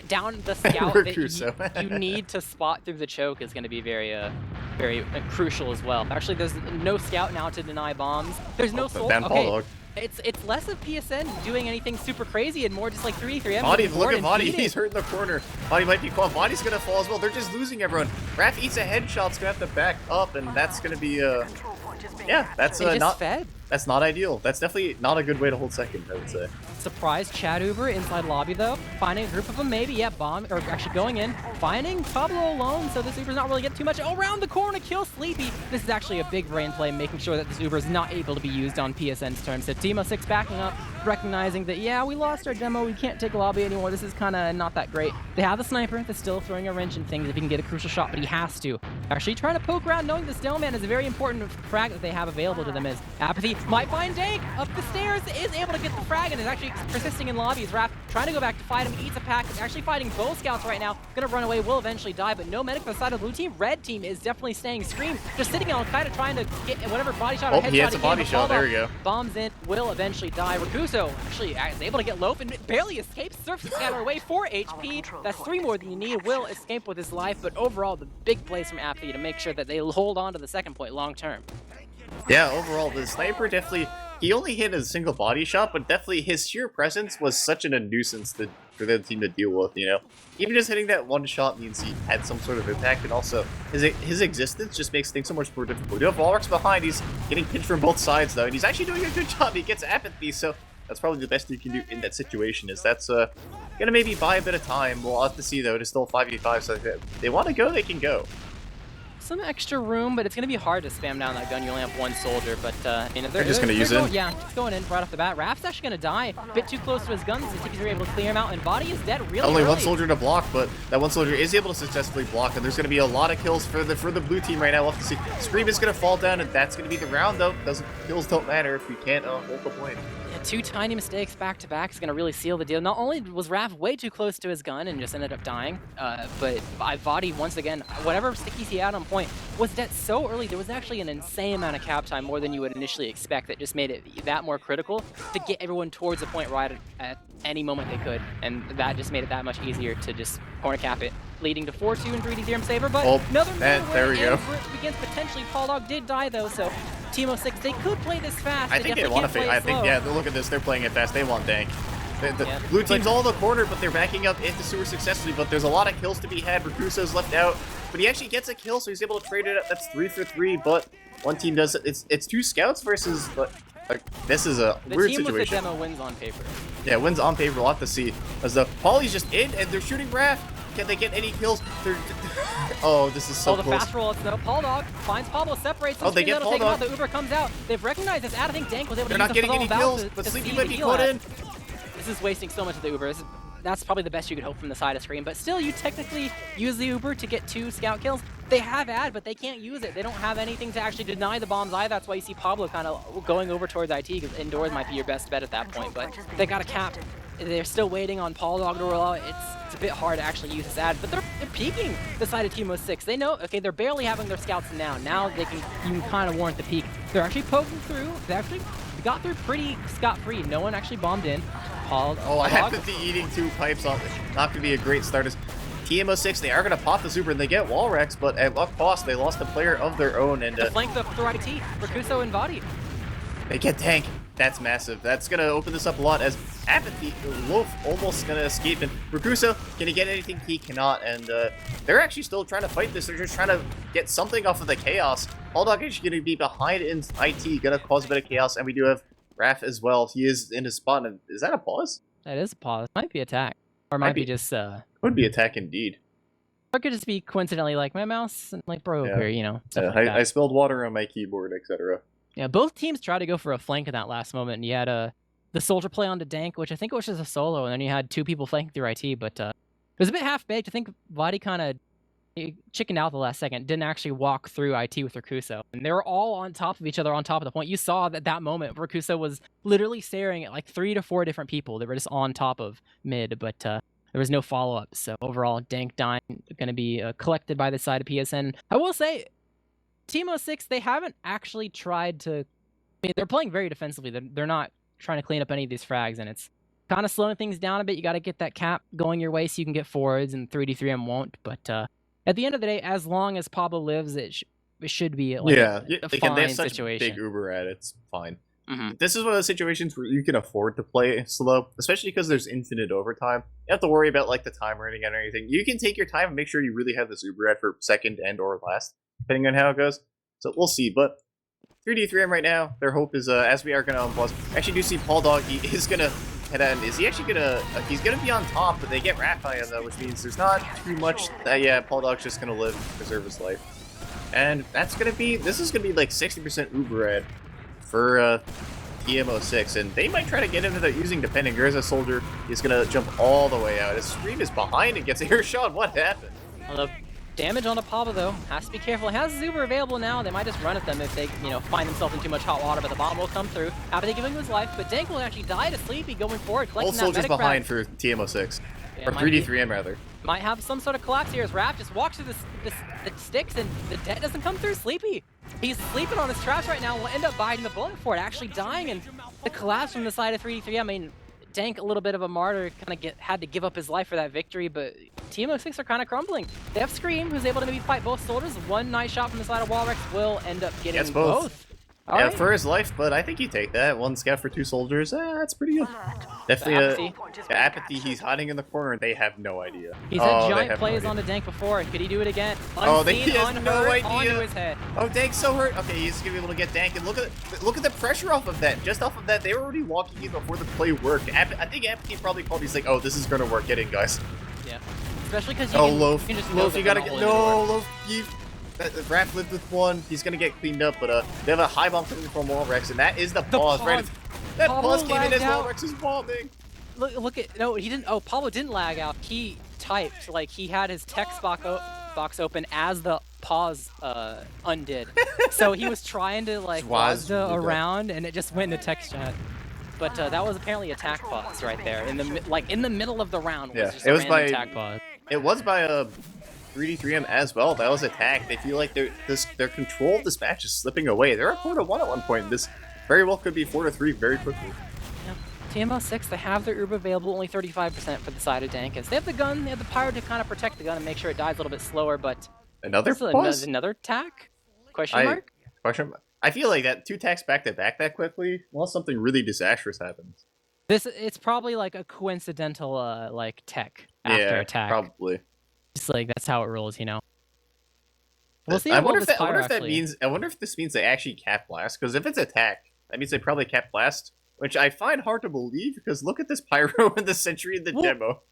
down the scout that you need to spot through the choke is going to be very crucial as well. Actually, there's no scout now to deny bombs. There's no soul. Okay. It's less of PSN doing anything super crazy and more just like 3-3M. Body, look at Body. He's hurt in the corner. Body might be caught. Body's gonna fall as well. They're just losing everyone. Raph eats a headshot. It's gonna have to back up, and that's gonna be yeah, that's that's not ideal. That's definitely not a good way to hold second, I would say. Surprise Chad Uber inside lobby though. Finding a group of them maybe. Yeah, bomb or actually going in. Finding Pablo alone, so this Uber's not really getting too much. Oh, around the corner, kill Sleepy. This is actually a big brain play, making sure that this Uber is not able to be used on PSN's turn. So TM06 backing up, recognizing that yeah, we lost our demo. We can't take lobby anymore. This is kind of not that great. They have the sniper that's still throwing a wrench in things if he can get a crucial shot, but he has to. Actually trying to poke around, knowing the Snowman is a very important frag that they have available to them. Is Apathy might find Dank up the stairs, is able to get the frag, and is actually persisting in lobbies. Raph trying to go back to fight him, eats a pack, is actually fighting both scouts right now. Gonna run away, will eventually die, but no medic for the side of the blue team. Red team is definitely staying Scream, just sitting on kind of trying to get whatever body shot or headshot he has a body shot, there we go. Bombs in, will eventually die. Rakuso actually is able to get Loaf and barely escapes, surfs the scatter away, 4 HP. That's 3 more than you need. Will escape with his life, but overall the big plays from Apathy to make sure that they hold on to the second point long term. Yeah, overall, the sniper definitely, he only hit a single body shot, but definitely his sheer presence was such a nuisance for the team to deal with, you know? Even just hitting that one shot means he had some sort of impact, and also his existence just makes things so much more difficult. You have Walrux behind, he's getting pinched from both sides, though, and he's actually doing a good job. He gets Apathy, so that's probably the best you can do in that situation, is that's gonna maybe buy a bit of time. We'll have to see, though. It is still 5v5, so if they want to go, they can go. Some extra room, but it's going to be hard to spam down that gun. You only have one soldier, but I mean, if they're just going to use it. Yeah, just going in right off the bat. Raph's actually going to die. A bit too close to his guns. The Tickies are able to clear him out, and Body is dead really Only early. one soldier to block, but that one soldier is able to successfully block, and there's going to be a lot of kills for the blue team right now. We'll have to see. Scream is going to fall down, and that's going to be the round, though. Kills don't matter if we can't hold the point. Yeah, 2 tiny mistakes back to back is going to really seal the deal. Not only was Raph way too close to his gun and just ended up dying, but Vadi, once again, whatever stickies he had on point, was dead so early. There was actually an insane amount of cap time, more than you would initially expect, that just made it that more critical to get everyone towards the point right at any moment they could, and that just made it that much easier to just corner cap it, leading to 4-2 and 3D3M saver, but another there we go. Begins potentially. Pauldog did die though, so TM06, they could play this fast. I think they want to fade. I think, yeah, look at this. They're playing it fast. They want Dank. The blue team's all in the corner, but they're backing up into sewer successfully, but there's a lot of kills to be had. Rakuso's left out, but he actually gets a kill, so he's able to trade it up. That's 3 for 3, but one team does it. It's 2 scouts versus, like, this is a weird situation. The team with the demo wins on paper. Yeah, wins on paper. We'll have to see. As the Pauly's just in, and they're shooting Raph. Can they get any kills? Oh, this is so close. The fast roll, it's no. Pauldog finds Pablo, separates him. They get Pauldog. The Uber comes out. They've recognized this ad. I think Dank was able to use the not getting any kills, but Sleepy might be caught in. This is wasting so much of the Uber. that's probably the best you could hope from the side of screen. But still, you technically use the Uber to get 2 scout kills. They have ad, but they can't use it. They don't have anything to actually deny the bombs either. That's why you see Pablo kind of going over towards IT, because indoors might be your best bet at that point. But they got a cap. They're still waiting on Paul Dog to roll out. It's a bit hard to actually use this ad, but they're peeking the side of TM06. They know, okay, they're barely having their scouts now. Now you can kind of warrant the peek. They're actually poking through. They actually got through pretty scot-free. No one actually bombed in. Paul I have to be eating 2 pipes off. Not gonna be a great start. TM06, they are gonna pop the super and they get wall wrecks, but at what cost? They lost a player of their own and flank the right IT, Rakuso and VOD. They get tank. That's massive. That's gonna open this up a lot as Apathy, Wolf almost gonna escape, and Rakuso, can he get anything? He cannot, and they're actually still trying to fight this. They're just trying to get something off of the chaos. Bulldog is gonna be behind in IT, gonna cause a bit of chaos, and we do have Raph as well. He is in his spot, and is that a pause? That is a pause. Might be attack. Or might be just Would be attack indeed. Or it could just be coincidentally like my mouse like broke here, you know. Stuff like that. I spilled water on my keyboard, etc. Yeah, both teams tried to go for a flank in that last moment, and you had the soldier play onto Dank, which I think was just a solo, and then you had 2 people flanking through IT, but it was a bit half-baked. I think Vadi kind of chickened out the last second, didn't actually walk through IT with Rakuso, and they were all on top of each other on top of the point. You saw that moment, Rakuso was literally staring at like 3 to 4 different people that were just on top of mid, but there was no follow-up, so overall, Dank dying going to be collected by the side of PSN. I will say, TM06, they haven't actually tried to... I mean, they're playing very defensively. They're not trying to clean up any of these frags, and it's kind of slowing things down a bit. You got to get that cap going your way so you can get forwards, and 3D3M won't. But at the end of the day, as long as Pablo lives, it should be like a fine they have such situation. Big Uber at it's fine. This is one of those situations where you can afford to play slow, especially because there's infinite overtime. You don't have to worry about like the time running out or anything. You can take your time and make sure you really have this Uber at for second and or last, depending on how it goes. So we'll see, but 3D3M right now, their hope is, as we are going to unpause, I actually do see Paul Dog, he is going to head on. Is he actually going to, he's going to be on top, but they get Raph on him though, which means there's not too much, yeah, Paul Dog's just going to live, preserve his life. And that's going to be, this is going to be like 60% Uber ad for TM06, and they might try to get him without using depending. There's a soldier, he's going to jump all the way out. His scream is behind and gets a shot. What happened? Well, damage on the Pablo, though. Has to be careful. He has Zuber available now. They might just run at them if they, find themselves in too much hot water, but the bomb will come through. After they giving him his life, but Dank will actually die to Sleepy going forward, collecting Both soldiers that medic behind grab. for TM06. Yeah, or 3D3M, rather. Might have some sort of collapse here as Raph just walks through the sticks and the debt doesn't come through. Sleepy. He's sleeping on his traps right now. Will end up biting the bullet for it, actually dying, and the collapse from the side of 3D3M. I mean, Dank, a little bit of a martyr, kind of had to give up his life for that victory, but TM06 are kind of crumbling. They have Scream, who's able to maybe fight both soldiers. One nice shot from the side of Walrex will end up getting both. Yeah, right. For his life, but I think you take that. 1 scout for 2 soldiers, that's pretty good. Definitely Apathy, he's hiding in the corner and they have no idea. He's had giant plays on the Dank before, and could he do it again? He has no idea. Onto his head. Oh, Dank's so hurt. Okay, he's gonna be able to get Dank, and look at the pressure off of that. Just off of that, they were already walking in before the play worked. I think Apathy probably called. He's like, oh, this is gonna work. Get in, guys. Yeah, especially because Loaf, you can just Loaf, you gotta get Loaf. Raph lived with 1. He's gonna get cleaned up, but they have a high bomb coming from Walrex, and that is the pause. Right? That pause came in as Walrex is bombing. Look at he didn't. Oh, Pablo didn't lag out. He typed like he had his text box open as the pause undid. So he was trying to like pause around, and it just went into text chat. But that was apparently attack pause right there in the middle of the round. Was just it was by attack pause. It was by 3D3M as well. That was attack. They feel like their control of this match is slipping away. They're at 4-1 at one point. This very well could be 4-3 very quickly. TM06, they have their Uber available, only 35% for the side of Dankus. They have the gun, they have the power to kind of protect the gun and make sure it dies a little bit slower, but... Another pause? Another tack? Question mark? I feel like that 2 tacks back-to-back that quickly, unless something really disastrous happens. It's probably like a coincidental, tech after attack. Probably. Just like, that's how it rolls, We'll see. I wonder if this means they actually cap blast, because if it's attack, that means they probably cap blast. Which I find hard to believe, because look at this pyro in the sentry in the demo.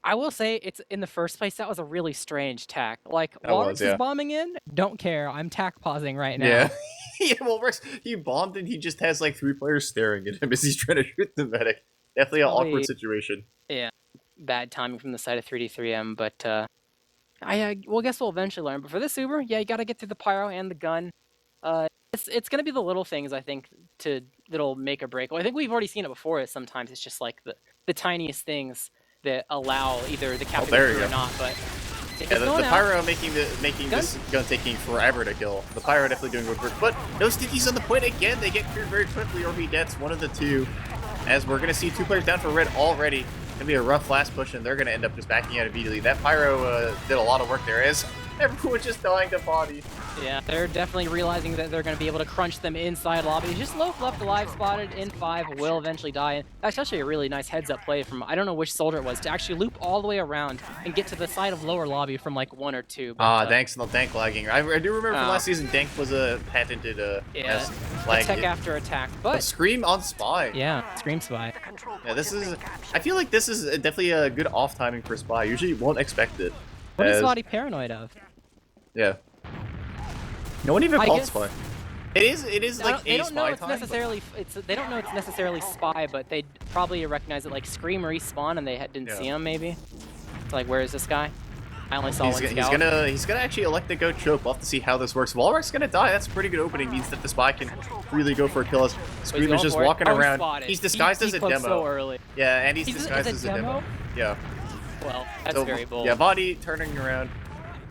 I will say, it's in the first place, that was a really strange tack. Like, Walrex is bombing in, don't care, I'm tack pausing right now. Yeah, Walrex, he bombed and he just has like 3 players staring at him as he's trying to shoot the medic. Definitely an awkward situation. Yeah. bad timing from the side of 3D3M, but well, I guess we'll eventually learn. But for this Uber, yeah, you got to get through the pyro and the gun. It's gonna be the little things I think that'll make or break. Well, I think we've already seen it before. Sometimes it's just like the tiniest things that allow either the cap to go through or not. But yeah, the pyro making this gun taking forever to kill. The pyro definitely doing good work, but no stickies on the point again. They get cleared very quickly, or he gets one of the two. As we're gonna see 2 players down for red already. Gonna be a rough last push, and they're gonna end up just backing out immediately. That pyro did a lot of work there, as everyone just dying to body. Yeah, they're definitely realizing that they're going to be able to crunch them inside lobby. Just Loaf left alive, spotted in 5, will eventually die. And that's actually a really nice heads-up play from, I don't know which soldier it was, to actually loop all the way around and get to the side of lower lobby from like 1 or 2. Dank's not Dank lagging. I do remember from last season, Dank was a patented as lag. Attack after attack, but Scream on Spy. Yeah, Scream Spy. Yeah, I feel like this is definitely a good off timing for Spy. Usually you won't expect it. What is Lottie paranoid of? Yeah. No one even called Spy. It is like they don't know Spy it's time, necessarily they don't know it's necessarily Spy, but they probably recognize it like Scream respawn and they didn't see him maybe. It's like, where is this guy? I only saw one scout. He's gonna actually elect to go choke. We'll have to see how this works. Walrus gonna die. That's a pretty good opening. Means that the Spy can really go for a kill. Scream is just walking around. He's disguised as a demo. So early. Yeah, and he's disguised as a demo. Yeah. Well, that's very bold. Yeah, Body turning around.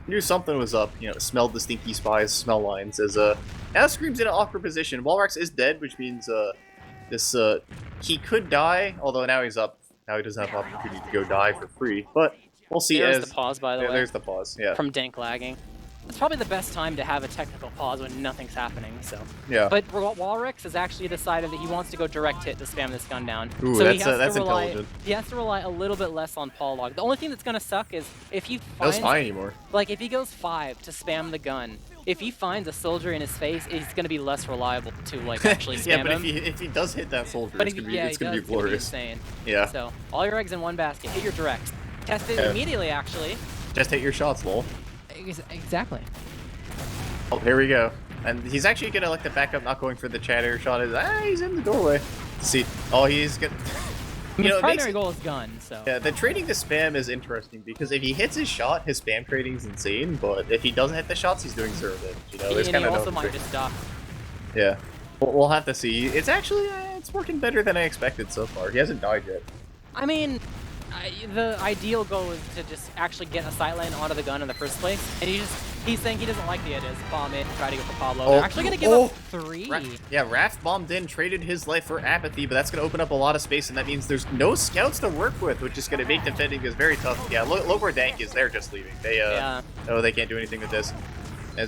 Knew something was up, you know, smelled the stinky Spy's smell lines as now Scream's in an awkward position. Walrex is dead, which means he could die, although now he's up. Now he doesn't have opportunity to go die for free. But we'll see. There's the pause, by the way. There's the pause, yeah. From Dank lagging. It's probably the best time to have a technical pause when nothing's happening, so. Yeah. But Walrex has actually decided that he wants to go direct hit to spam this gun down. Ooh, so that's intelligent. He has to rely a little bit less on Paul Log. The only thing that's gonna suck is if he finds... No Spy anymore. Like, if he goes 5 to spam the gun, if he finds a soldier in his face, it's gonna be less reliable to, like, actually spam yeah, but him. if he does hit that soldier, it's gonna be glorious. Insane. Yeah. So, all your eggs in one basket. Hit your directs. Test it immediately, actually. Just hit your shots, lol. Exactly. Oh, here we go. And he's actually gonna like the backup, not going for the chatter shot. He's in the doorway. See, he's gonna. You know, primary goal is gun, so. Yeah, the trading to spam is interesting because if he hits his shot, his spam trading is insane. But if he doesn't hit the shots, he's doing 0 damage. You know, there's kind of also might just stop. Yeah, we'll have to see. It's actually it's working better than I expected so far. He hasn't died yet. I mean, the ideal goal is to just actually get a sightline onto the gun in the first place, and he's saying he doesn't like the idea. Bomb in, try to go for Pablo. They're actually gonna give up 3. Raft bombed in, traded his life for apathy, but that's gonna open up a lot of space, and that means there's no scouts to work with, which is gonna make defending this very tough. Yeah, look where Dank is. They're just leaving. They they can't do anything with this.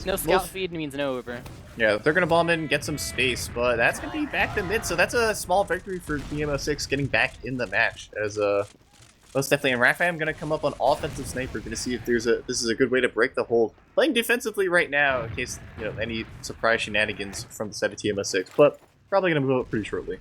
No scout feed means no Uber. Yeah, they're gonna bomb in and get some space, but that's gonna be back to mid, so that's a small victory for TM06 getting back in the match. As most definitely, and Raphael gonna come up on offensive sniper, gonna see if this is a good way to break the hold. Playing defensively right now in case any surprise shenanigans from the set of TM06, but probably gonna move up pretty shortly.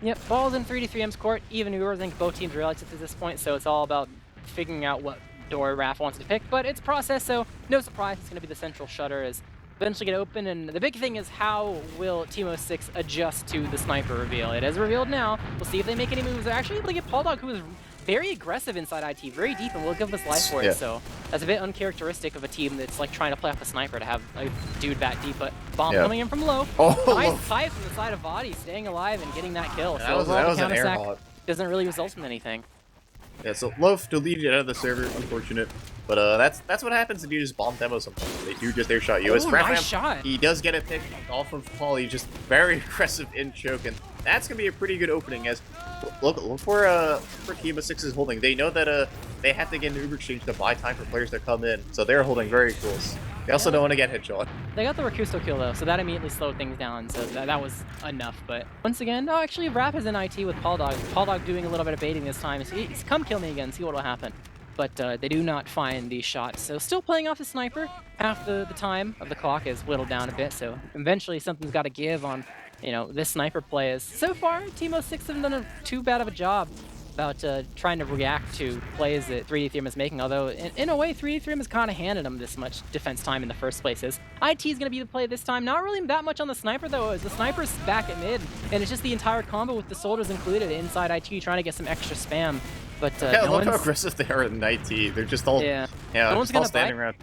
Yep, ball's in 3D3M's court. Even Uber, I think both teams realize it at this point, so it's all about figuring out what door Raph wants to pick. But it's a process, so no surprise, it's gonna be the central shutter is eventually gonna open, and the big thing is how will TM06 adjust to the sniper reveal. It is revealed now. We'll see if they make any moves. They're actually able to get Paul Dog, who is very aggressive inside IT, very deep, and will give us life for it. So that's a bit uncharacteristic of a team that's like trying to play off a sniper to have a dude that deep. But bomb coming in from low. Nice pipe from the side of Body, staying alive and getting that kill. So that was an air hog. Doesn't really result in anything. Yeah, so Loaf deleted out of the server, unfortunate. But that's what happens if you just bomb demo sometimes. They do just airshot you. Nice shot. He does get a pick off of Paul. He's just very aggressive in choke, and that's gonna be a pretty good opening. As look where TM06 is holding. They know that they have to get an Uber exchange to buy time for players to come in, so they're holding very close. They also don't want to get headshot. They got the Rakusto kill though, so that immediately slowed things down. So that was enough. But once again, no, actually, Rap is in IT with Paul Dog. Paul Dog doing a little bit of baiting this time. He's come kill me again. See what will happen. But they do not find these shots. So still playing off the sniper. Half the time of the clock is whittled down a bit. So eventually something's got to give on, this sniper play. Is so far TM06 haven't done too bad of a job about trying to react to plays that 3D3M is making, although in a way 3D3M has kind of handed them this much defense time in the first place. IT is going to be the play this time, not really that much on the sniper though, as the sniper's back at mid, and it's just the entire combo with the soldiers included inside IT trying to get some extra spam. But Yeah, no look how one's... aggressive they are in IT. They're just all Yeah. yeah, No one's just all gonna standing bite. around.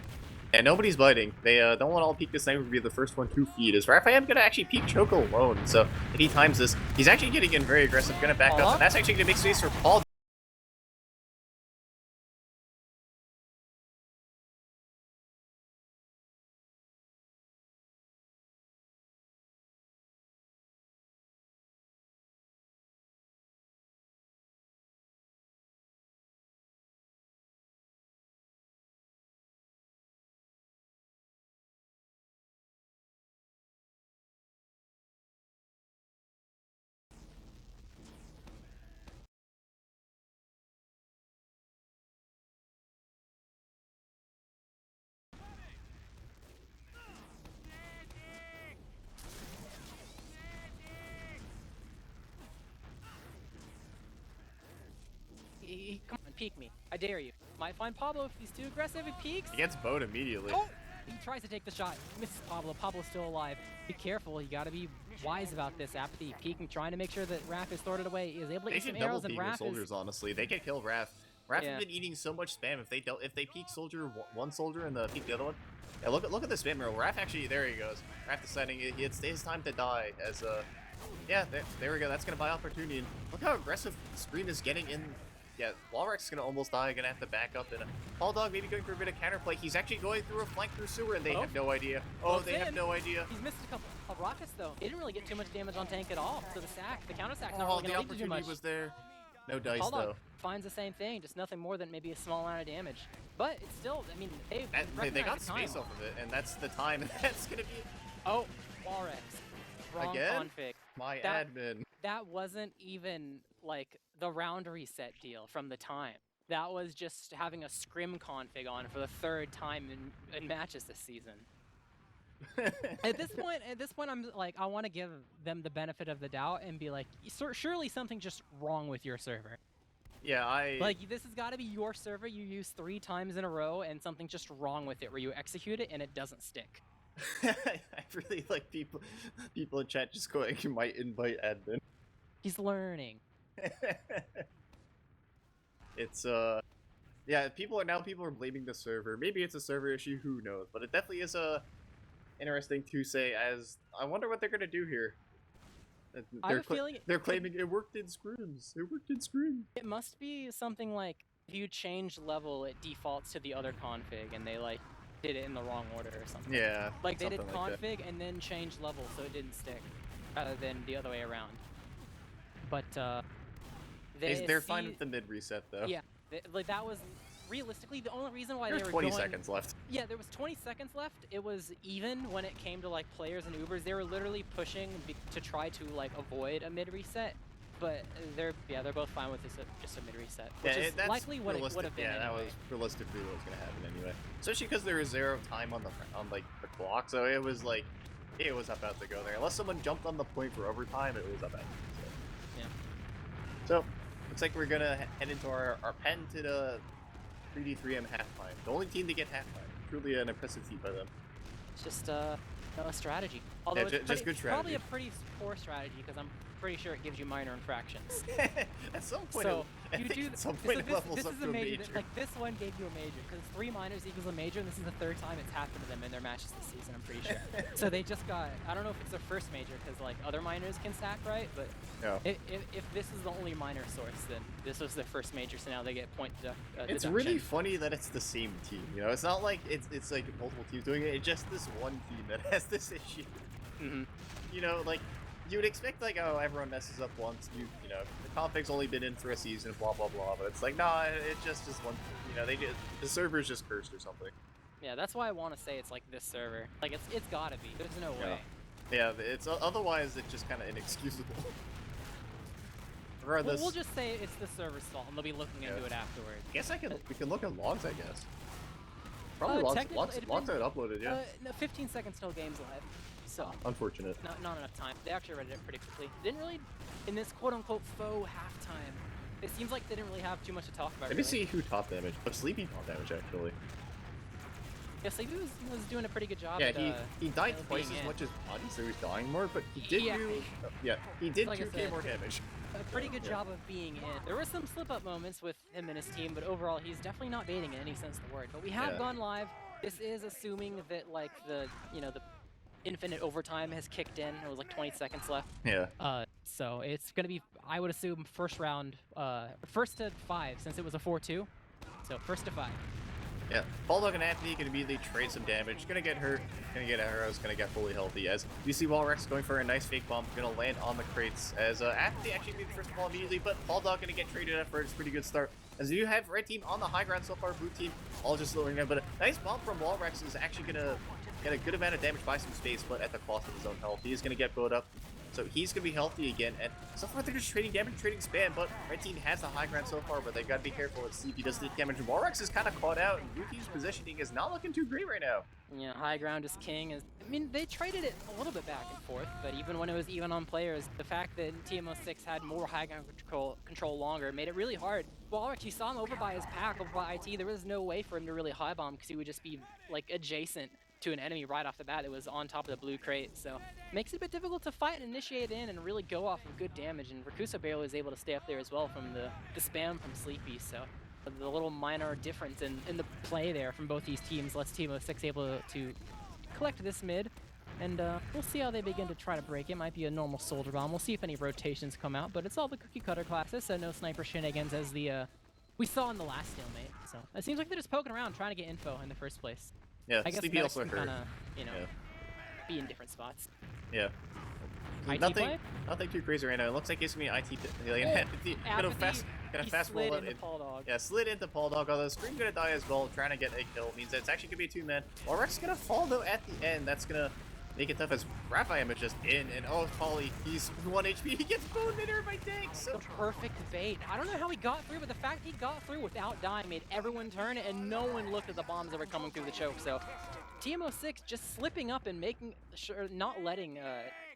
And nobody's biting. They don't want all peek the sniper to be the first one to feed. As Raphael gonna actually peek Choco alone. So if he times this, he's actually getting in very aggressive, gonna back up, and that's actually gonna make space for Paul. Come on, peek me. I dare you. Might find Pablo if he's too aggressive. He peeks. He gets bowed immediately. Oh! He tries to take the shot. Misses Pablo. Pablo's still alive. Be careful. You gotta be wise about this. Apathy peeking, trying to make sure that Raph is thrown away. He is able to They get some should double arrows, and peek with Raph soldiers. is... Honestly, they could kill Raph. Raph Yeah. has been eating so much spam. If they peek soldier one soldier and peek the other one. Yeah, look at the spam arrow. Raph actually, there he goes. Raph deciding it's his time to die. As yeah, there we go. That's gonna buy opportunity. And look how aggressive Scream is getting in. Yeah, Walrex is gonna almost die. Gonna have to back up. And Paul Dog maybe going for a bit of counterplay. He's actually going through a flank through sewer, and they have no idea. Oh, they have no idea. He's missed a couple of rockets though. He didn't really get too much damage on tank at all. So the sack, the counter sack, not Oh, really the gonna lead to too opportunity much. was there. No dice Paul though. Dog finds the same thing, just nothing more than maybe a small amount of damage. But it's still, I mean, They got space off of it, and that's the time. And that's gonna be. Oh, Walrex. Wrong Again? config. My That- admin. That wasn't even like the round reset deal from the time. That was just having a scrim config on for the third time in matches this season. At this point, I'm like, I want to give them the benefit of the doubt and be like, surely something's just wrong with your server. Yeah, Like, this has got to be your server you use 3 times in a row, and something's just wrong with it, where you execute it and it doesn't stick. I really like people in chat just going, you might invite admin. He's learning. It's yeah, people are blaming the server. Maybe it's a server issue, who knows? But it definitely is interesting to say, as I wonder what they're gonna do here. I have a feeling they're claiming it worked in scrims. It worked in scrims. it must be something like if you change level, it defaults to the other config, and they like did it in the wrong order or something. Yeah. Like they did like config and then changed level so it didn't stick, rather than the other way around. But they're fine with the mid reset though. Yeah, like that was realistically the only reason why There's they were 20 going... seconds left. Yeah, there was 20 seconds left. It was even when it came to like players and Ubers. They were literally pushing to try to like avoid a mid reset. But they're both fine with just a mid reset, which is that's likely what it would have been. Yeah, that anyway. was realistically what was gonna happen anyway. Especially because there was 0 time on like the clock, so it was like it was about to go there. Unless someone jumped on the point for overtime, it was about to. Yeah. So looks like we're gonna head into our patented 3D3M halftime. The only team to get halftime. Truly an impressive feat by them. It's just a strategy. Although Yeah, it's just good probably strategy. a pretty poor strategy because I'm pretty sure it gives you minor infractions. At some point, So I you think do at some point it levels up is to a a major. major. Like this one gave you a major because 3 minors equals a major, and this is the 3rd time it's happened to them in their matches this season. I'm pretty sure. So they just got. I don't know if it's their first major because like other minors can stack right, but Yeah. if this is the only minor source, then this was their first major, so now they get point deduction. It's really funny that it's the same team, you know? It's not like it's like multiple teams doing it, it's just this one team that has this issue. Mm-hmm. You know, like, you would expect, like, oh, everyone messes up once, you know, the config's only been in for a season, blah, blah, blah, but it's like, nah, it's just one, you know, the server's just cursed or something. Yeah, that's why I want to say it's like this server. Like, it's gotta be. There's no way. Yeah, it's, otherwise, it's just kind of inexcusable. Regardless. We'll just say it's the server's fault, and they'll be looking into it afterwards. I guess we can look at logs, I guess. Probably logs are uploaded, yeah. No, 15 seconds till game's live. So Unfortunate. not enough time. They actually read it pretty quickly. Didn't really, in this quote-unquote faux halftime, it seems like they didn't really have too much to talk about. Let me see who top damage. Oh, Sleepy top damage, actually. Yeah, Sleepy was doing a pretty good job. Yeah, at, he died twice being as in. much as Body, so he's dying more, but he did Yeah. he did Like I 2k said, more damage. a pretty good job of being in. There were some slip-up moments with him and his team, but overall, he's definitely not baiting in any sense of the word. But we have gone live. This is assuming that, like, the infinite overtime has kicked in. It was like 20 seconds left. Yeah. So it's going to be, I would assume, first round, first to 5, since it was a 4-2. So first to 5. Yeah, Bulldog and Anthony gonna immediately trade some damage, gonna get hurt, gonna get arrows, gonna get fully healthy, as you see Walrex going for a nice fake bomb, gonna land on the crates, as Anthony actually made the first ball immediately, but Bulldog gonna get traded at first, pretty good start, as you have red team on the high ground so far, blue team all just slowing down, but a nice bomb from Walrex is actually gonna get a good amount of damage by some space, but at the cost of his own health. He is gonna get built up. So he's going to be healthy again, and so far they're just trading damage, trading spam, but red team has the high ground so far, but they've got to be careful. Let's see if he does the damage. Walrex is kind of caught out, and blue team's positioning is not looking too great right now. Yeah, high ground is king. I mean, they traded it a little bit back and forth, but even when it was even on players, the fact that TM06 had more high ground control longer made it really hard. Walrex, you saw him over by his pack, over by IT. There was no way for him to really high bomb because he would just be like adjacent to an enemy right off the bat that was on top of the blue crate, so makes it a bit difficult to fight and initiate in and really go off of good damage, and Rakusa barely was able to stay up there as well from the spam from Sleepy, so the little minor difference in the play there from both these teams lets TM06 able to collect this mid, and we'll see how they begin to try to break it. Might be a normal soldier bomb, we'll see if any rotations come out, but it's all the cookie cutter classes, so no sniper shenanigans as we saw in the last stalemate, so it seems like they're just poking around trying to get info in the first place. Yeah, I guess Sleepy also hurt. Kinda, be in different spots. Yeah. Nothing too crazy right now. It looks like it's gonna be IT. Gonna fast roll out. Yeah, slid into Paul Dog. Although Scream gonna die as well, trying to get a kill means that it's actually gonna be a 2-man. Walrex gonna fall though at the end. That's gonna make it tough as Raphael is just in, and oh, Polly, he's 1 HP. He gets boned midair by Dank. So the perfect bait. I don't know how he got through, but the fact he got through without dying made everyone turn, and no one looked at the bombs that were coming through the choke. So TM06 just slipping up and making sure, not letting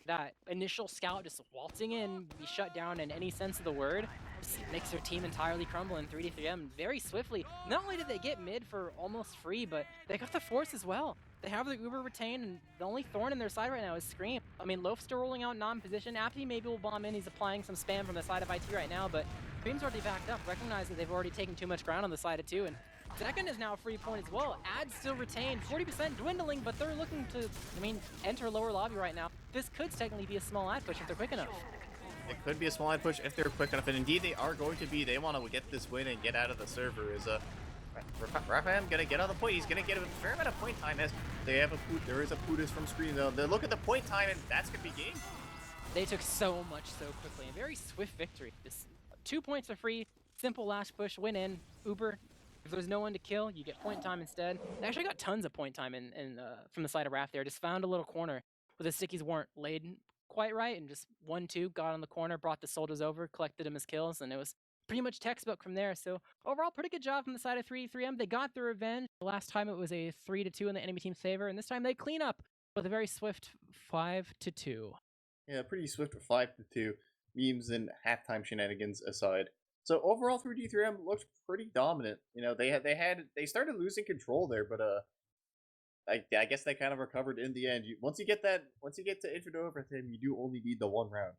that initial scout just waltzing in be shut down in any sense of the word. Just makes their team entirely crumble in 3D3M very swiftly. Not only did they get mid for almost free, but they got the force as well. They have the Uber retained, and the only thorn in their side right now is Scream. I mean, Loaf's still rolling out non-position. Apathy maybe will bomb in. He's applying some spam from the side of IT right now, but Scream's already backed up. Recognize that they've already taken too much ground on the side of 2, and second is now a free point as well. Ad still retained, 40% dwindling, but they're looking to, enter lower lobby right now. This could technically be a small ad push if they're quick enough. It could be a small ad push if they're quick enough, and indeed they are going to be. They want to get this win and get out of the server. Is Raphael gonna get on the point? He's gonna get a fair amount of point time as they have there is a Putis from screen though. They look at the point time, and that's gonna be game. They took so much so quickly. A very swift victory. This 2 points are free. Simple last push, win in. Uber. If there's no one to kill, you get point time instead. They actually got tons of point time from the side of Raph there. Just found a little corner where the stickies weren't laid quite right, and just 1-2, got on the corner, brought the soldiers over, collected them as kills, and it was pretty much textbook from there. So overall, pretty good job from the side of 3M. They got the revenge. The last time it was a 3-2 in the enemy team's favor, and this time they clean up with a very swift 5-2. Yeah, pretty swift 5-2. Memes and halftime shenanigans aside. So overall, 3D3M looked pretty dominant. They started losing control there, but I guess they kind of recovered in the end. Once you get to infinite overtime, you do only need the 1 round.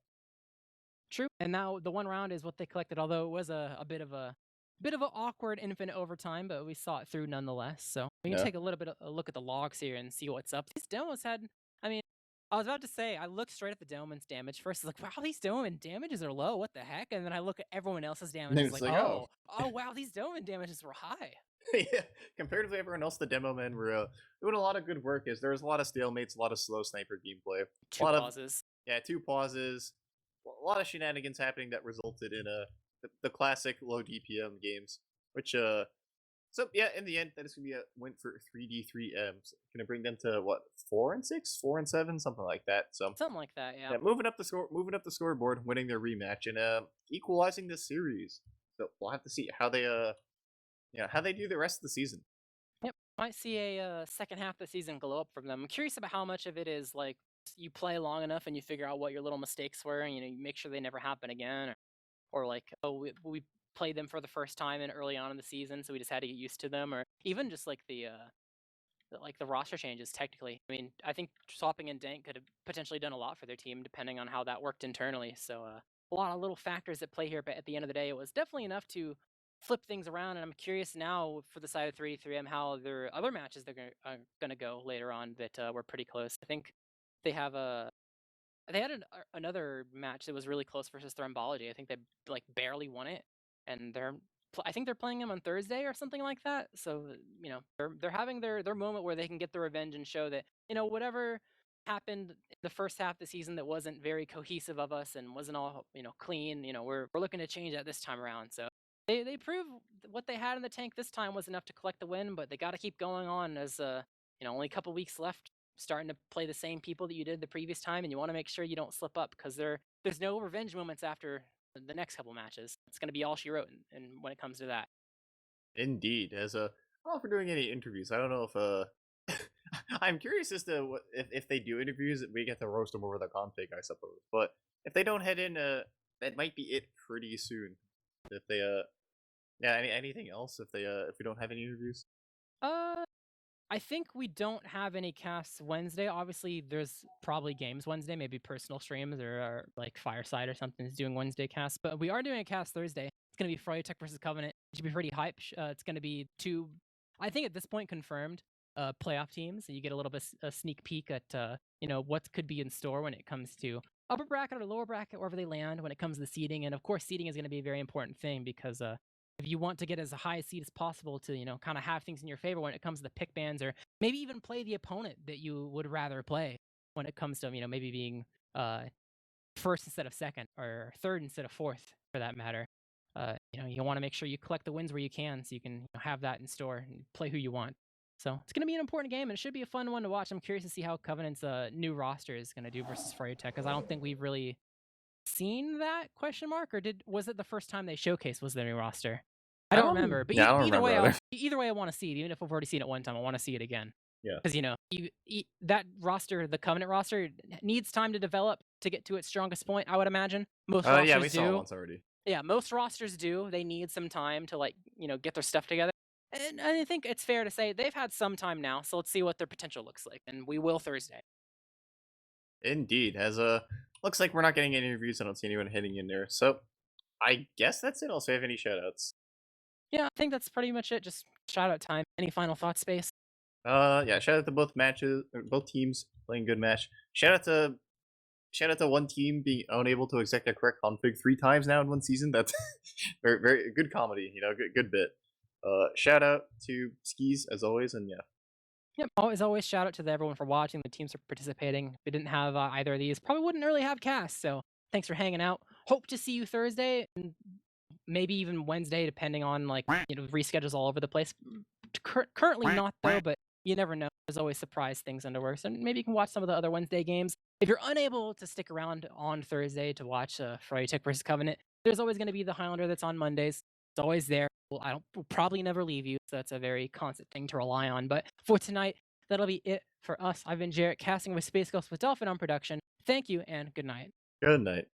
True, and now the 1 round is what they collected. Although it was a bit of an awkward infinite overtime, but we saw it through nonetheless. So we can take a little bit of a look at the logs here and see what's up. These demos had, I was about to say, I looked straight at the Doman's damage first. I was like, wow, these Doman damages are low. What the heck? And then I look at everyone else's damage. It's like, oh, wow, these Doman damages were high. Yeah, comparatively everyone else, the demo men were doing a lot of good work. There was a lot of stalemates, a lot of slow sniper gameplay. 2 pauses. 2 pauses. A lot of shenanigans happening that resulted in the classic low DPM games. Which, so yeah, in the end, that is going to be a win for 3D3M. So going to bring them to, what, 4-6? 4-7? Something like that. So something like that, yeah. Moving up the scoreboard, winning their rematch, and equalizing the series. So we'll have to see how they how they do the rest of the season. Yep, might see a second half of the season glow up from them. I'm curious about how much of it is like you play long enough and you figure out what your little mistakes were, and you make sure they never happen again, or like, oh, we played them for the first time and early on in the season, so we just had to get used to them, or even just like the roster changes. Technically, I think swapping in Dank could have potentially done a lot for their team, depending on how that worked internally. So a lot of little factors at play here, but at the end of the day, it was definitely enough to flip things around. And I'm curious now for the side of 3-3M how their other matches are gonna go later on that were pretty close. I think they have a they had another match that was really close versus Thrombology. I think they like barely won it, and I think they're playing them on Thursday or something like that. So they're having their moment where they can get the revenge and show that whatever happened in the first half of the season that wasn't very cohesive of us and wasn't all clean. We're looking to change that this time around. So they prove what they had in the tank this time was enough to collect the win, but they got to keep going on as only a couple weeks left, starting to play the same people that you did the previous time, and you want to make sure you don't slip up because there's no revenge moments after the next couple matches. It's going to be all she wrote, and when it comes to that. Indeed, as a I don't know if we're doing any interviews. I don't know if I'm curious as to what if they do interviews, we get to roast them over the config, I suppose. But if they don't head in, that might be it pretty soon. If they yeah, anything else if we don't have any interviews? I think we don't have any casts Wednesday. Obviously, there's probably games Wednesday, maybe personal streams or like Fireside or something is doing Wednesday casts. But we are doing a cast Thursday. It's going to be Friday Tech versus Covenant. It should be pretty hype. It's going to be two, I think at this point, confirmed playoff teams. So you get a little bit a sneak peek at what could be in store when it comes to upper bracket or lower bracket, wherever they land when it comes to the seeding. And of course, seeding is going to be a very important thing because if you want to get as high a seed as possible to kind of have things in your favor when it comes to the pick bans, or maybe even play the opponent that you would rather play when it comes to maybe being first instead of second or third instead of fourth for that matter. You want to make sure you collect the wins where you can so you can have that in store and play who you want. So it's going to be an important game, and it should be a fun one to watch. I'm curious to see how Covenant's new roster is going to do versus Friday Tech, because I don't think we've really seen that question mark, or was it the first time they showcased was their new roster? I don't remember, but yeah, I don't either way, remember either way, I want to see it. Even if I've already seen it one time, I want to see it again. Yeah, because that roster, the Covenant roster, needs time to develop to get to its strongest point. I would imagine most rosters yeah, we do. saw it once already. Yeah, most rosters do. They need some time to get their stuff together. And I think it's fair to say they've had some time now, so let's see what their potential looks like, and we will Thursday. Indeed, as looks like we're not getting any reviews. I don't see anyone hitting in there, so I guess that's it. Also, have any shoutouts? Yeah, I think that's pretty much it. Just shout out time. Any final thoughts, Space? Yeah, shout out to both matches, both teams playing good match. Shout out to one team being unable to exec their correct config 3 times now in one season. That's very very good comedy. Good bit. Shout out to Skis as always, and yeah. Yep, always shout out to everyone for watching. The teams are participating. If we didn't have either of these, probably wouldn't really have casts. So thanks for hanging out. Hope to see you Thursday and maybe even Wednesday, depending on reschedules all over the place. Currently not though, but you never know. There's always surprise things in the works, and maybe you can watch some of the other Wednesday games. If you're unable to stick around on Thursday to watch Friday Tech versus Covenant, there's always going to be the Highlander that's on Mondays. It's always there. We'll probably never leave you, so that's a very constant thing to rely on. But for tonight, that'll be it for us. I've been Jarrett, casting with Space Ghost with Dolphin on production. Thank you, and good night. Good night.